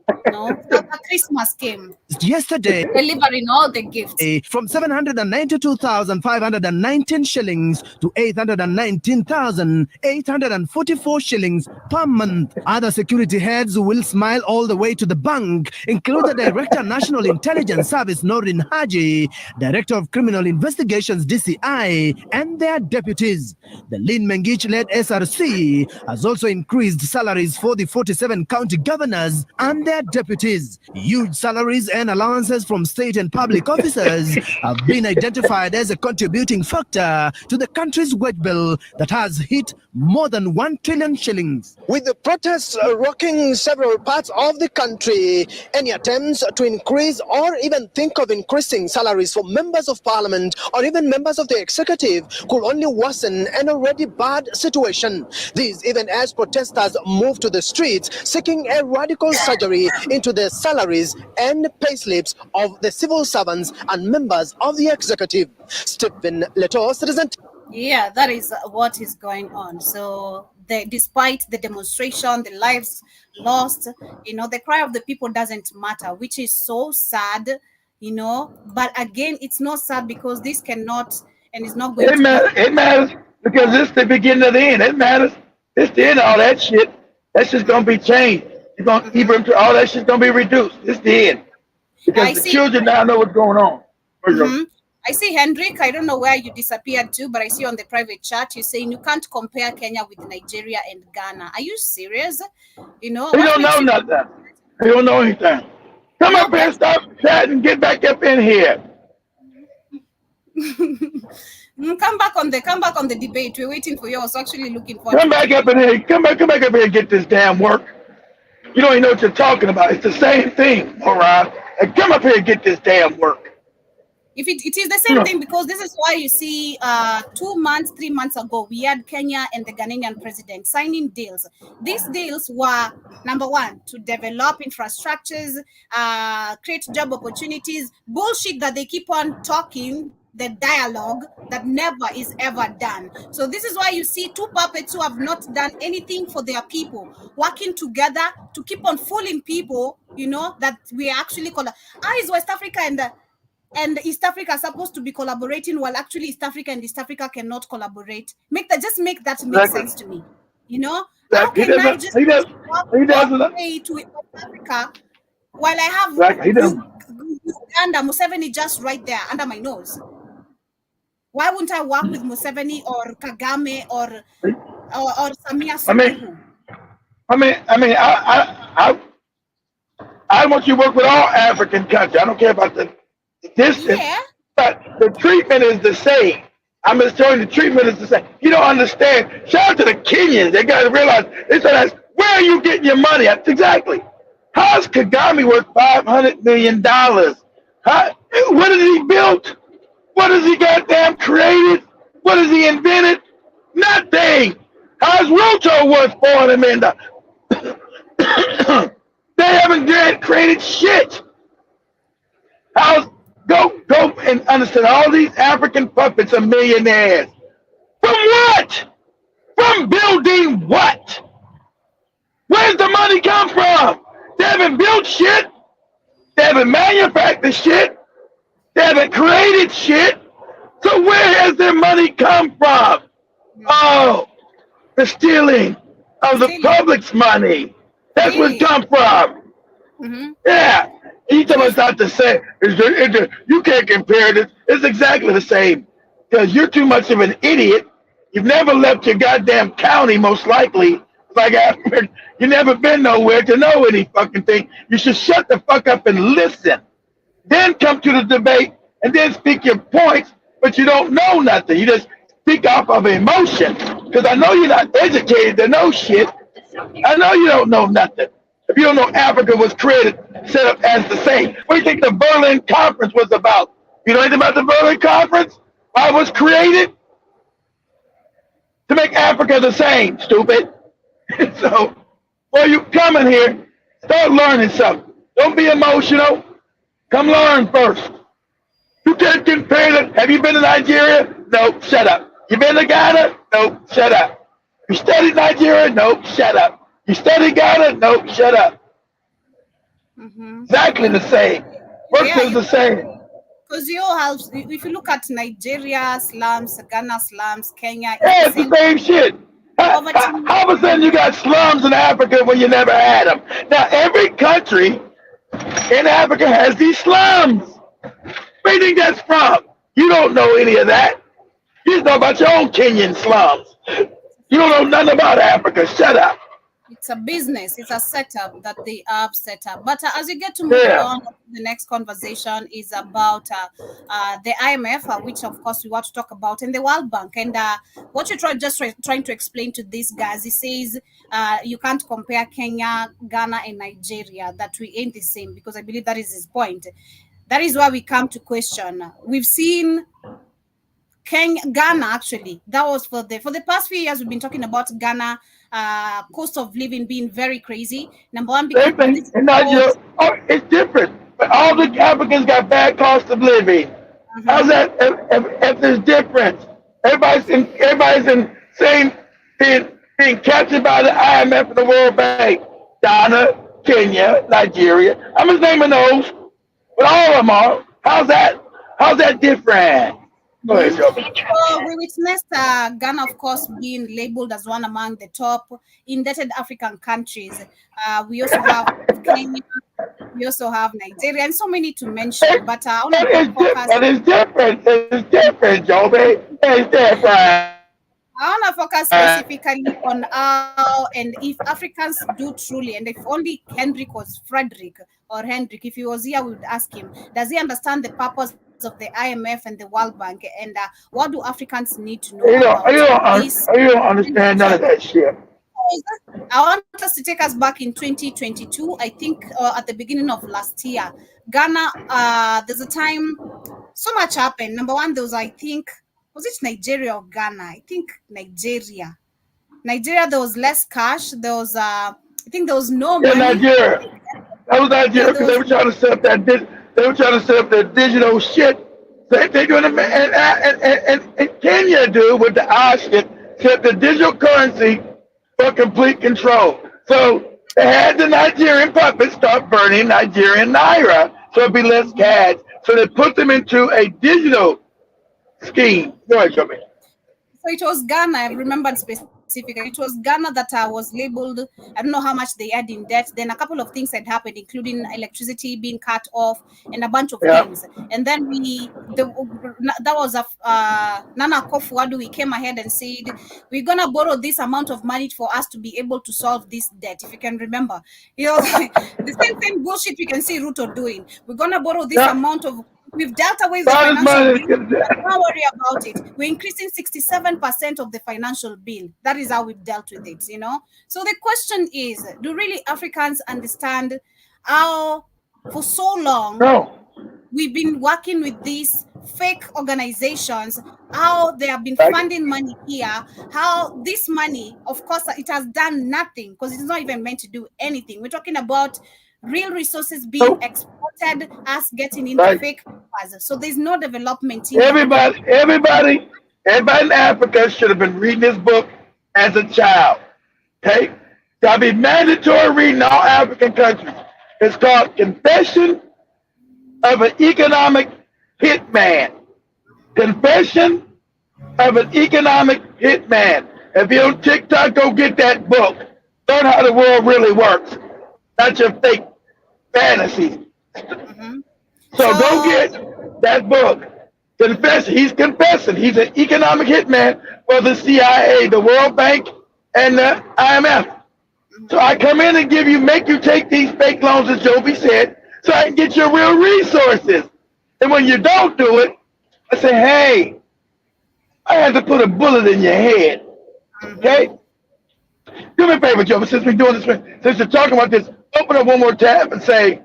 a Christmas came yesterday, delivering all the gifts from 792,519 shillings to 819,844 shillings per month. Other security heads will smile all the way to the bank, include the Director National Intelligence Service Norin Haji, Director of Criminal Investigations DCI, and their deputies. The Lin Mengich-led SRC has also increased salaries for the 47 county governors and their deputies. Huge salaries and allowances from state and public officers have been identified as a contributing factor to the country's wage bill that has hit more than 1 trillion shillings. With the protests rocking several parts of the country, any attempts to increase or even think of increasing salaries for members of parliament or even members of the executive could only worsen an already bad situation. This even as protesters move to the streets seeking a radical surgery into the salaries and payslips of the civil servants and members of the executive. Stephen Leto, Citizen. Yeah, that is what is going on. So despite the demonstration, the lives lost, the cry of the people doesn't matter, which is so sad, But again, it's not sad because this cannot and is not going to... It matters because it's the beginning of the end. It matters. It's the end of all that shit. That's just going to be changed. You're going to keep all that shit's going to be reduced. It's the end. Because the children now know what's going on. I see Hendrik, I don't know where you disappeared to, but I see on the private chat, you're saying you can't compare Kenya with Nigeria and Ghana. Are you serious? They don't know nothing. They don't know anything. Come up here, stop chatting, and get back up in here. Come back on the debate. We're waiting for you. I was actually looking for... Come back up in here. Come back up here and get this damn work. You don't even know what you're talking about. It's the same thing, all right? And come up here and get this damn work. If it is the same thing, because this is why you see 3 months ago, we had Kenya and the Ghanaian president signing deals. These deals were, number one, to develop infrastructures, create job opportunities, bullshit that they keep on talking, the dialogue that never is ever done. So this is why you see two puppets who have not done anything for their people, working together to keep on fooling people, that we are actually is West Africa and East Africa are supposed to be collaborating, while actually East Africa and East Africa cannot collaborate. Make that make sense to me. How can I just walk away to West Africa while I have Uganda, Museveni just right there under my nose? Why wouldn't I work with Museveni or Kagame or Samia Suluhu? I want you to work with all African countries. I don't care about the distance, but the treatment is the same. I'm just telling you, the treatment is the same. You don't understand. Shout out to the Kenyans. They got to realize, where are you getting your money? Exactly. How's Kagame worth $500 million? What has he built? What has he goddamn created? What has he invented? Nothing. How's Ruto worth $400 million? They haven't created shit. Go and understand, all these African puppets are millionaires. From what? From building what? Where's the money come from? They haven't built shit. They haven't manufactured shit. They haven't created shit. So where has their money come from? Oh, the stealing of the public's money. That's where it Really? come from. Mm-hmm. Yeah. You tell Because us not to say you can't compare this. It's exactly the same. Because you're too much of an idiot. You've never left your goddamn county, most likely. Like you never been nowhere to know any fucking thing. You should shut the fuck up and listen. Then come to the debate and then speak your points, but you don't know nothing. You just speak off of emotion. Because I know you're not educated to know shit. I know you don't know nothing. If you don't know Africa was created, set up as the same. What do you think the Berlin Conference was about? You know anything about the Berlin Conference? Why it was created? To make Africa the same, stupid. So, while you come in here, start learning something. Don't be emotional. Come learn first. You can't compare it. Have you been to Nigeria? No, shut up. You been to Ghana? No, shut up. You studied Nigeria? No, shut up. You studied Ghana? No, shut up. mm-hmm. Exactly the same. Works Yeah, is the same. because you all have, if you look at Nigeria slums, Ghana slums, Kenya, it's Yeah, the it's the same same shit. poverty. How of a sudden you got slums in Africa when you never had them? Now, every country in Africa has these slums. Where do you think that's from? You don't know any of that. You just know about your own Kenyan slums. You don't know nothing about Africa. Shut up. It's a business, it's a setup that they have set up. But as you get to move Yeah. on, the next conversation is about the IMF, which of course we want to talk about, and the World Bank. And what you're trying to explain to these guys, he says you can't compare Kenya, Ghana, and Nigeria, that we ain't the same, because I believe that is his point. That is why we come to question. We've seen Ghana, actually, that was for the past few years. We've been talking about Ghana, cost of living being very crazy. Number one, because Same thing. And Nigeria, it's different. But all the Africans got bad cost of living. How's that? If there's difference, everybody's in same being captured by the IMF and the World Bank. Ghana, Kenya, Nigeria. I'm just naming those, but all of them are. How's that different? Go ahead, Joe. So we witnessed Ghana, of course, being labeled as one among the top indebted African countries. We also have Kenya, we also have Nigeria, and so many to mention. But I want to focus. It's different, Joby. It's different. I want to focus specifically on how and if Africans do truly, and if only Hendrik was Frederick or Hendrik, if he was here, we would ask him, does he understand the purpose of the IMF and the World Bank, and what do Africans need to know about this? You don't understand none of that shit. I want us to take us back in 2022. I think at the beginning of last year, Ghana, there's a time so much happened. Number one, there was, I think, was it Nigeria or Ghana? I think Nigeria. There was less cash. There was, I think there was no money. Nigeria. That was Nigeria because they were trying to set up that. They were trying to set up that digital shit. They doing and Kenya do with the I shit, set the digital currency for complete control. So they had the Nigerian puppets start burning Nigerian naira, so it'd be less cash. So they put them into a digital scheme. Go ahead, show me. So it was Ghana, I remembered specifically. It was Ghana that was labeled, I don't know how much they had in debt. Then a couple of things had happened, including electricity being cut off and a bunch of things. And then that was Nana Akufo-Addo, we came ahead and said, we're going to borrow this amount of money for us to be able to solve this debt, if you can remember. You know, the same bullshit we can see Ruto doing. We're going to borrow this amount of. We've dealt away with the financial bill. Don't worry about it. We're increasing 67% of the financial bill. That is how we've dealt with it, you know. So the question is, do really Africans understand how for so long we've been working with these fake organizations, how they have been funding money here, how this money, of course, it has done nothing because it's not even meant to do anything. We're talking about real resources being exported, us getting into fake papers. So there's no development. Everybody in Africa should have been reading this book as a child. Okay? That'll be mandatory reading all African countries. It's called Confession of an Economic Hitman. Confession of an Economic Hitman. If you're on TikTok, go get that book. Learn how the world really works. not your fake fantasies. Mhm. So go So, get that book. Confession. He's confessing. He's an economic hitman for the CIA, the World Bank, and the IMF. So I come in and make you take these fake loans, as Joby said, so I can get your real resources. And when you don't do it, I say, hey, I had to put a bullet in your head. Okay? Do me a favor, Joby, since we're doing this, since you're talking about this, open up one more tab and say,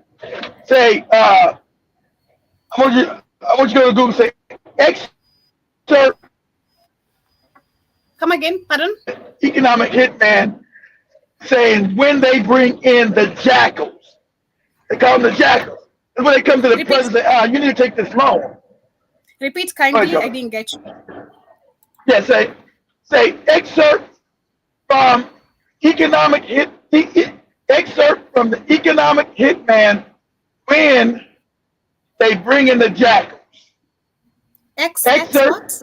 I want you to go to Google and say, excerpt come again, pardon? economic hitman saying when they bring in the jackals. They call them the jackals. And when they come to the president, they say, you need to take this loan. Repeat kindly, I didn't get you. Yeah, say excerpt from excerpt from the economic hitman when they bring in the jackals. Excerpt,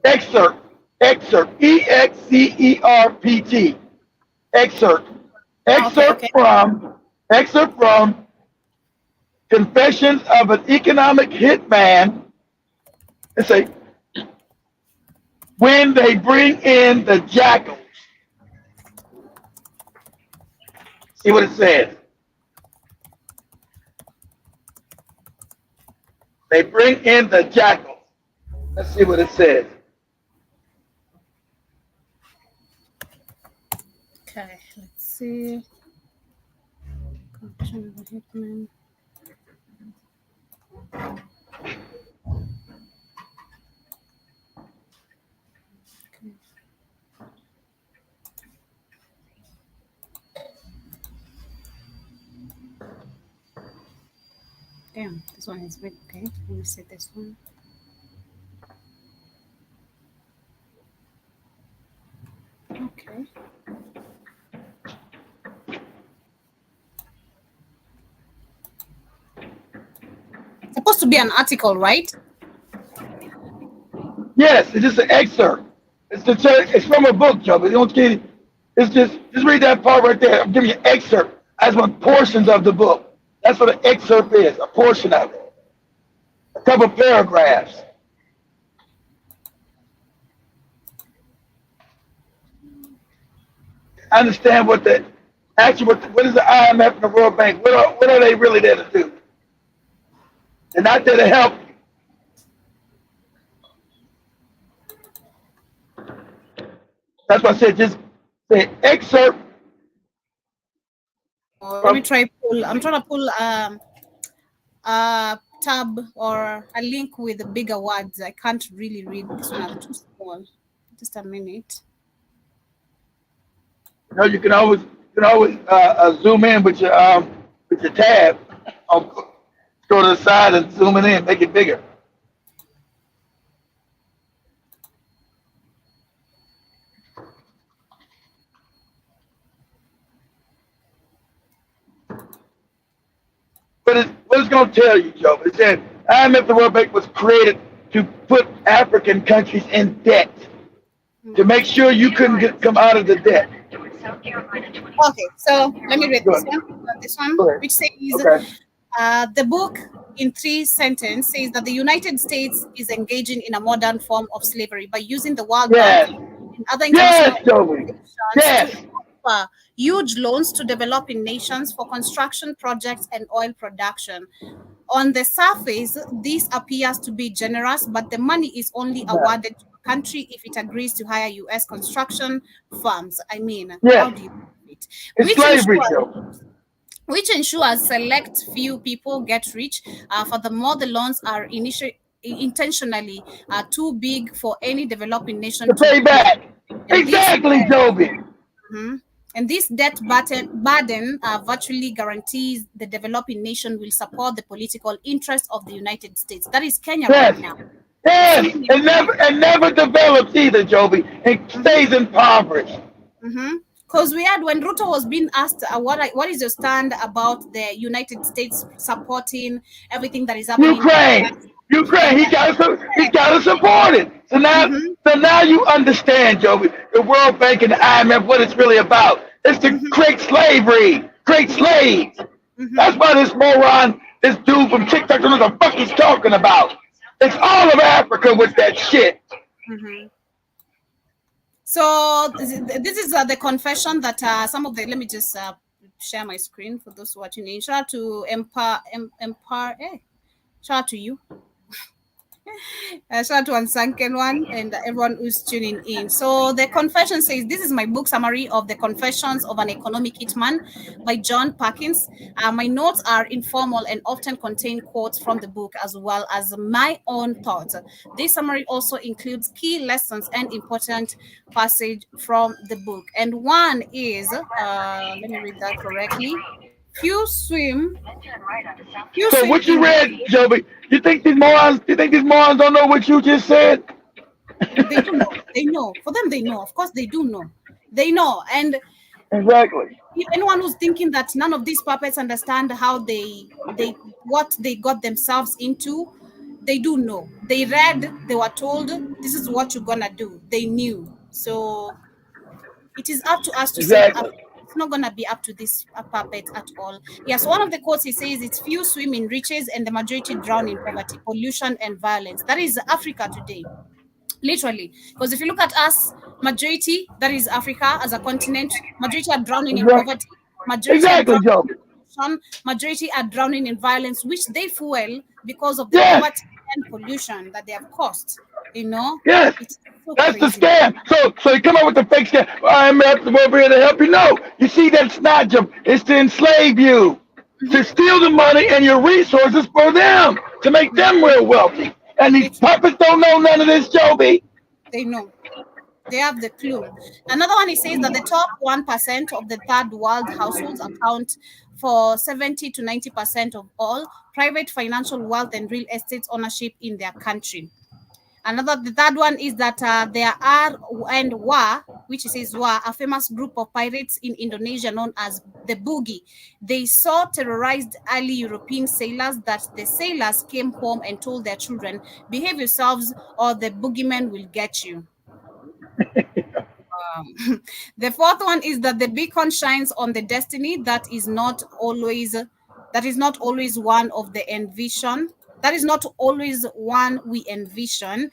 EXCERPT. Excerpt from Confessions of an Economic Hitman. And say, when they bring in the jackals. See what it says. They bring in the jackals. Let's see what it says. Okay, let's see. Confession of a hitman. Okay. Damn, this one is big. Okay, let me see this one. Okay. It's supposed to be an article, right? Yes, it's just an excerpt. It's from a book, Joe, but you don't get it. It's just read that part right there. I'm giving you an excerpt. That's what portions of the book. That's what an excerpt is, a portion of it. A couple paragraphs. I understand what is the IMF and the World Bank? What are they really there to do? They're not there to help you. That's why I said just say excerpt. Let me try pull. I'm trying to pull a tab or a link with the bigger words. I can't really read this one. I'm too small. Just a minute. No, you can always zoom in with your tab. Go to the side and zoom it in, make it bigger. What it's going to tell you, Joe, it said IMF, the World Bank, was created to put African countries in debt to make sure you couldn't come out of the debt. Okay, so let me read this one, which says, the book in 3 sentences says that the United States is engaging in a modern form of slavery by using the World Bank and other international organizations to offer huge loans to developing nations for construction projects and oil production. On the surface, this appears to be generous, but the money is only awarded to a country if it agrees to hire U.S. construction firms. I mean, how do you do it? Which ensures select few people get rich. Furthermore, the loans are intentionally too big for any developing nation to pay back. Exactly, Joby. And this debt burden virtually guarantees the developing nation will support the political interests of the United States. That is Kenya right now. Yes, and never develops either, Joby. It stays impoverished. Because we had, when Ruto was being asked, what is your stand about the United States supporting everything that is happening? Ukraine. He got to support it. So now you understand, Joby, the World Bank and the IMF, what it's really about. It's to create slavery create slaves. That's why this moron, this dude from TikTok, don't know what the fuck he's talking about. It's all of Africa with that shit. So this is the confession that some of the, let me just share my screen for those watching in. Shout out to shout out to you. Shout out to Unsunken One and everyone who's tuning in. So the confession says, this is my book summary of the Confessions of an Economic Hitman by John Perkins. My notes are informal and often contain quotes from the book as well as my own thoughts. This summary also includes key lessons and important passage from the book. And one is, let me read that correctly. Few swim. So what you read, Joby? You think these morons don't know what you just said? They do know. They know. For them, they know. Of course, they do know. They know. And exactly. If anyone who's thinking that none of these puppets understand how what they got themselves into, they do know. They read. They were told this is what you're gonna do. They knew. So it is up to us to say. It's not going to be up to this puppet at all. Yes, one of the quotes he says, it's few swim in riches and the majority drown in poverty, pollution, and violence. That is Africa today, literally. Because if you look at us, majority, that is Africa as a continent, majority are drowning in poverty, majority are drowning in pollution, majority are drowning in violence, which they fuel because of the poverty and pollution that they have caused. You know? Yes. That's the scam. So you come up with the fake scam. I'm over here to help you. No, you see, that's not jump. It's to enslave you, to steal the money and your resources for them, to make them real wealthy. And these puppets don't know none of this, Joby. They know. They have the clue. Another one, he says that the top 1% of the third world households account for 70 to 90% of all private financial wealth and real estate ownership in their country. The third one is that there are and were, which says were, a famous group of pirates in Indonesia known as the Boogie. They saw terrorized early European sailors that the sailors came home and told their children, behave yourselves or the boogeyman will get you. The fourth one is that the beacon shines on the destiny that is not always one of the envision. That is not always one we envision.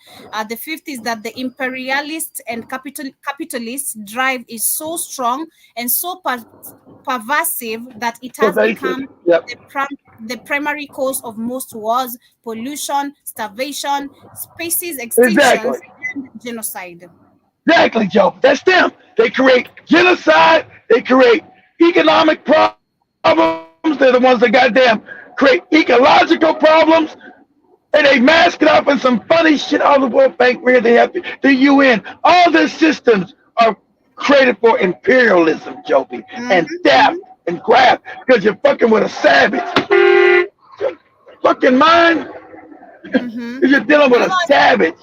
The fifth is that the imperialist and capitalist drive is so strong and so pervasive that it has become the primary cause of most wars, pollution, starvation, species extinctions, and genocide. Exactly, Joe. That's them. They create genocide. They create economic problems. They're the ones that goddamn create ecological problems, and they mask it up in some funny shit. All the World Bank, where they have the UN, all their systems are created for imperialism, Joby, and theft and grab, because you're fucking with a savage. Fucking mind, you're dealing with a savage.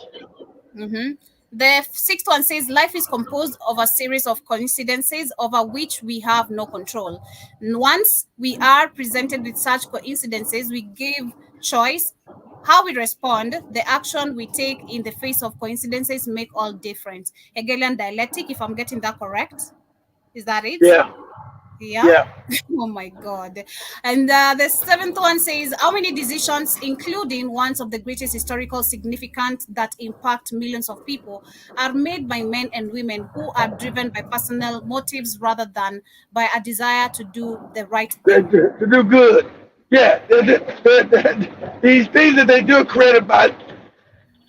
The sixth one says, life is composed of a series of coincidences over which we have no control. Once we are presented with such coincidences, we give choice. How we respond, the action we take in the face of coincidences make all difference. Hegelian dialectic, if I'm getting that correct. Is that it? Yeah. Oh my God. And the seventh one says, how many decisions, including ones of the greatest historical significance that impact millions of people, are made by men and women who are driven by personal motives rather than by a desire to do the right thing? To do good. Yeah. These things that they do are created by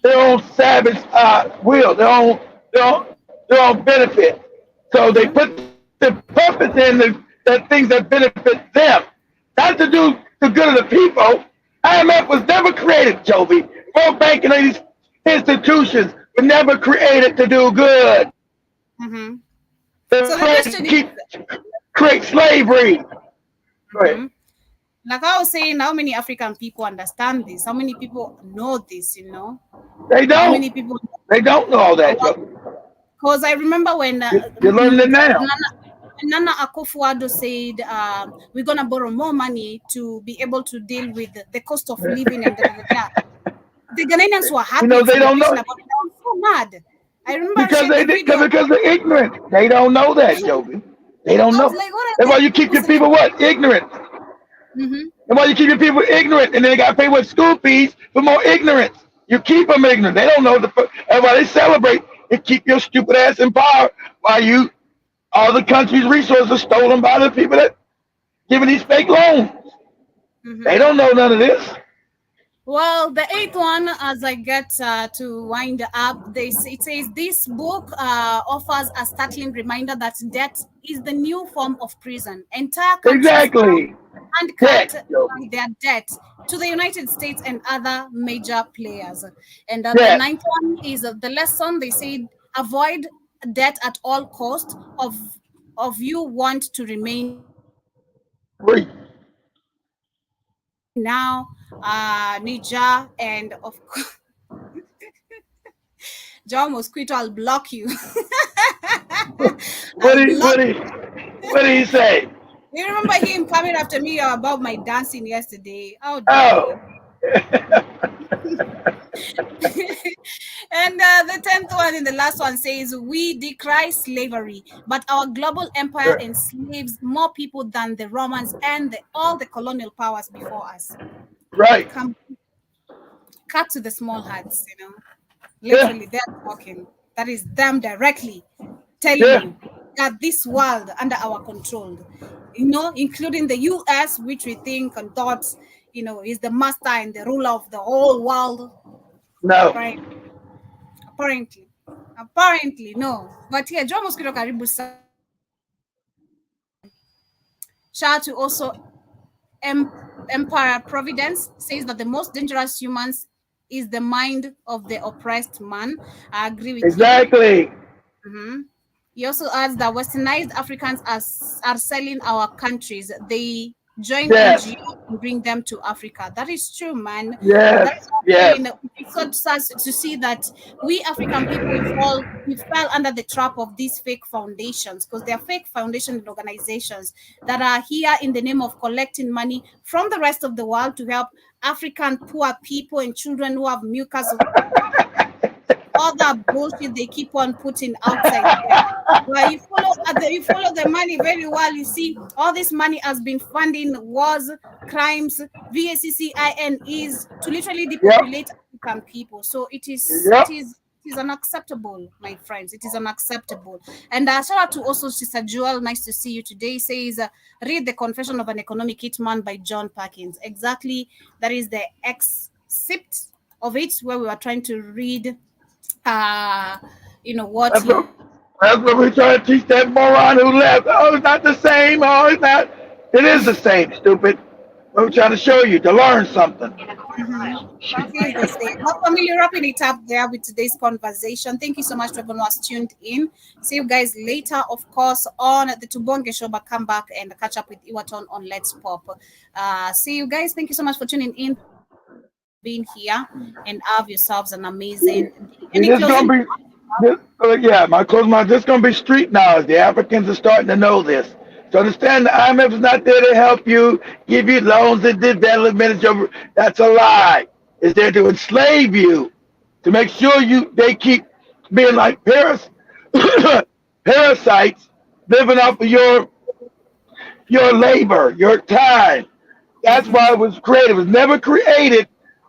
their own savage will, their own benefit. So they put the purpose in the things that benefit them, not to do the good of the people. IMF was never created, Joby. World Bank and these institutions were never created to do good. So the question is, create slavery. Like I was saying, how many African people understand this? How many people know this, you know? They don't. How many people? They don't know all that, Joby. Because I remember when you're learning it now. Nana Akufo-Addo said, we're going to borrow more money to be able to deal with the cost of living and the Ghanaians were happy. You know, they don't know. They were so mad. I remember because they're ignorant. They don't know that, Joby. They don't I was know. like, what are That's why these you keep people your saying? people what? Ignorant. Mm-hmm. And why you keep your people ignorant, and then they got to pay what school fees for more ignorance. You keep them ignorant. They don't know that's why they celebrate and keep your stupid ass in power. While all the country's resources are stolen by the people that giving these fake loans. They Mm-hmm. don't know none of this. Well, the eighth one, as I get to wind up, it says this book offers a startling reminder that debt is the new form of prison. Entire countries are Exactly. handcuffed Debt. Yo. by their debt to the United States and other major players. And the Debt. ninth one is the lesson. They say avoid debt at all cost of you want to remain Free. now, Niger, and of course. John Mosquito, I'll block you. What I'll did block. what did what did he say? You remember him coming after me about my dancing yesterday? How dare Oh. he? And the 10th one and the last one says, we decry slavery, but our global empire enslaves more people than the Romans and all the colonial powers before us. Right. Come, cut to the small hearts, you know. Yeah. Literally, they're talking. That is them directly telling Yeah. you that this world under our control, you know, including the US, which we think and thought, you know, is the master and the ruler of the whole world. No. Right? Apparently, no. But here, Joe Mosquito Karibu shout to also Empire Providence says that the most dangerous humans is the mind of the oppressed man. I agree with you. Exactly. Mm-hmm. He also adds that westernized Africans are selling our countries. They join Yes. NGO and bring them to Africa. That is true, man. And that Yes. is what Yes. it's so sad to see that we African people we fell under the trap of these fake foundations, because they are fake foundation and organizations that are here in the name of collecting money from the rest of the world to help African poor people and children who have mucus, all that bullshit they keep on putting outside there. Well, you follow the money very well. You see, all this money has been funding wars, crimes, VACCIN is to literally Yep. depopulate African people. So it Yep. is unacceptable, my friends. It is unacceptable. And shout out to also Sister Jewel. Nice to see you today. Says read The Confession of an Economic Hitman by John Perkins. Exactly, that is the excerpt of it where we were trying to read you know what That's he what, that's what we're trying to teach that moron who left. Oh, it's not the same. Oh, it's not. It is the same, stupid. We're trying to show you to learn something. feels the same. Well, family, wrapping it up there with today's conversation. Thank you so much to everyone who has tuned in. See you guys later, of course, on the Tubonge show, but come back and catch up with Iwaton on Let's Pop. See you guys. Thank you so much for tuning in, being here, and have yourselves an amazing day. Any This closing? gonna be, yeah. My close my. This gonna be street knowledge. The Africans are starting to know this. To understand, the IMF is not there to help you, give you loans and development. That's a lie. It's there to enslave you, to make sure they keep being like parasites, living off of your labor, your time. That's why it was created. It was never created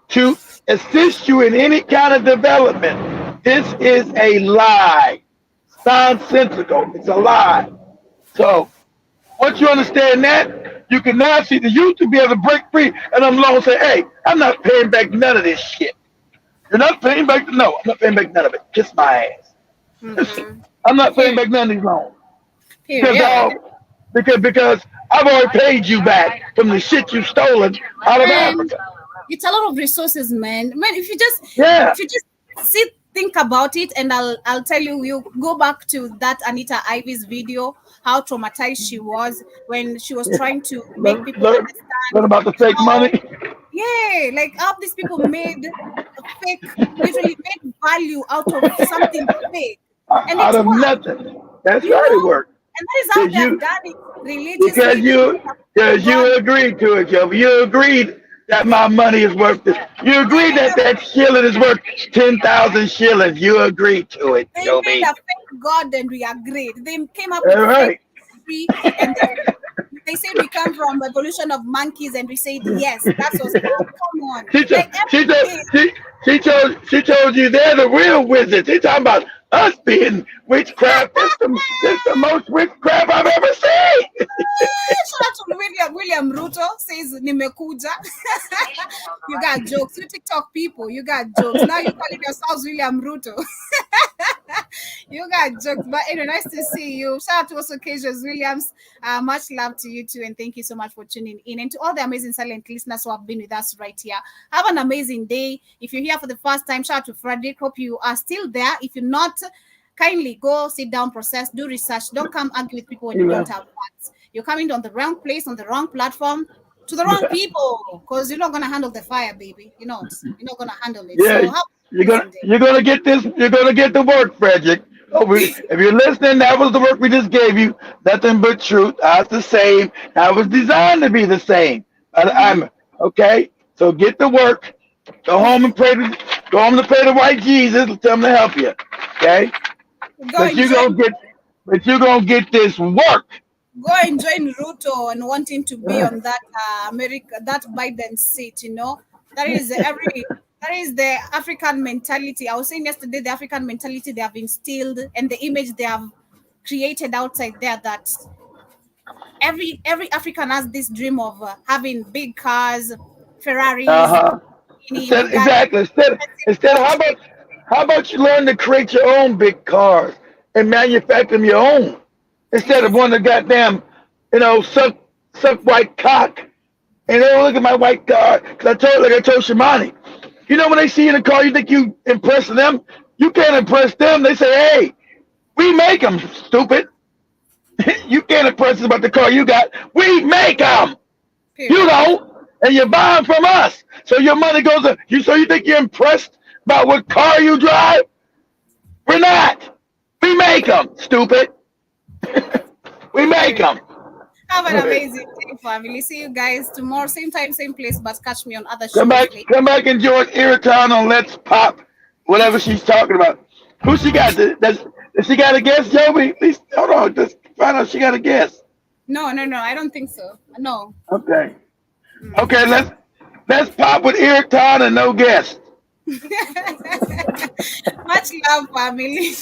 to assist you in any kind of development. This is a lie. It's nonsensical. It's a lie. So once you understand that, you can now see the youth to be able to break free and I'm alone and say, hey, I'm not paying back none of this shit. You're not paying back I'm not paying back none of it. Kiss my ass. I'm not paying back none of these loans. Period. Because I've already paid you back from the shit you've stolen out of And Africa. it's a lot of resources, man. If you just Yeah. think about it, and I'll tell you, you go back to that Anita Ivy's video, how traumatized she was when she was trying to make people Learn understand about the fake how, money. yeah, like how these people made literally made value out of something fake, and Out it of worked, nothing. That's you right, it know. worked. And that is how Because they've done it Because religiously. you agreed to it, Joe. You agreed that my money is worth this. You agreed that shilling is worth 10,000 shillings. You agreed to it, They Joe. made a fake God and we agreed. They came up with All right. country, and they say we come from evolution of monkeys, and we said yes. That's what's come on. She told you they're the real wizards. She's talking about us being witchcraft. That's the most witchcraft I've ever seen. Shout out to William Ruto says nimekuja. You got jokes. You TikTok people, you got jokes. Now you're calling yourselves William Ruto. You got jokes. But anyway, nice to see you. Shout out to also Cassius Williams. Much love to you too, and thank you so much for tuning in. And to all the amazing silent listeners who have been with us right here, have an amazing day. If you're here for the first time, shout out to Frederick. Hope you are still there. If you're not, kindly go sit down, process, do research. Don't come argue with people when you don't have facts. You're coming on the wrong place, on the wrong platform, to the wrong people, because you're not gonna handle the fire, baby. You're not gonna handle it. Yeah, so you're gonna get this. You're gonna get the work, Frederick. If you're listening, that was the work we just gave you. Nothing but truth. That's the same. That was designed to be the same. I'm okay. So get the work. Go home and pray. Go home to pray to white Jesus. Tell him to help you. Okay. But you're gonna get this work. Go and join Ruto and wanting to be on that that Biden seat. That is the African mentality. I was saying yesterday, the African mentality they have instilled and the image they have created outside there, that every African has this dream of having big cars, Ferraris. Exactly. Instead, how about you learn to create your own big cars and manufacture them your own, instead of one that goddamn, suck white cock. And look at my white car. Because I told Shimani, when they see you in a car, you think you impressing them? You can't impress them. They say, hey, we make them, stupid. You can't impress us about the car you got. We make them. You don't. And you buy them from us. So your money goes to you. So you think you're impressed about what car you drive? We're not. We make them, stupid. We make them. Have an amazing day, family. See you guys tomorrow, same time, same place, but catch me on other shows. Come back and join Iritan on Let's Pop, whatever she's talking about. Who she got? Does she got a guest, Joby? At least, hold on, just find out if she got a guest. No, I don't think so. No. Okay. Okay, let's pop with Iritan and no guest. Much love, family.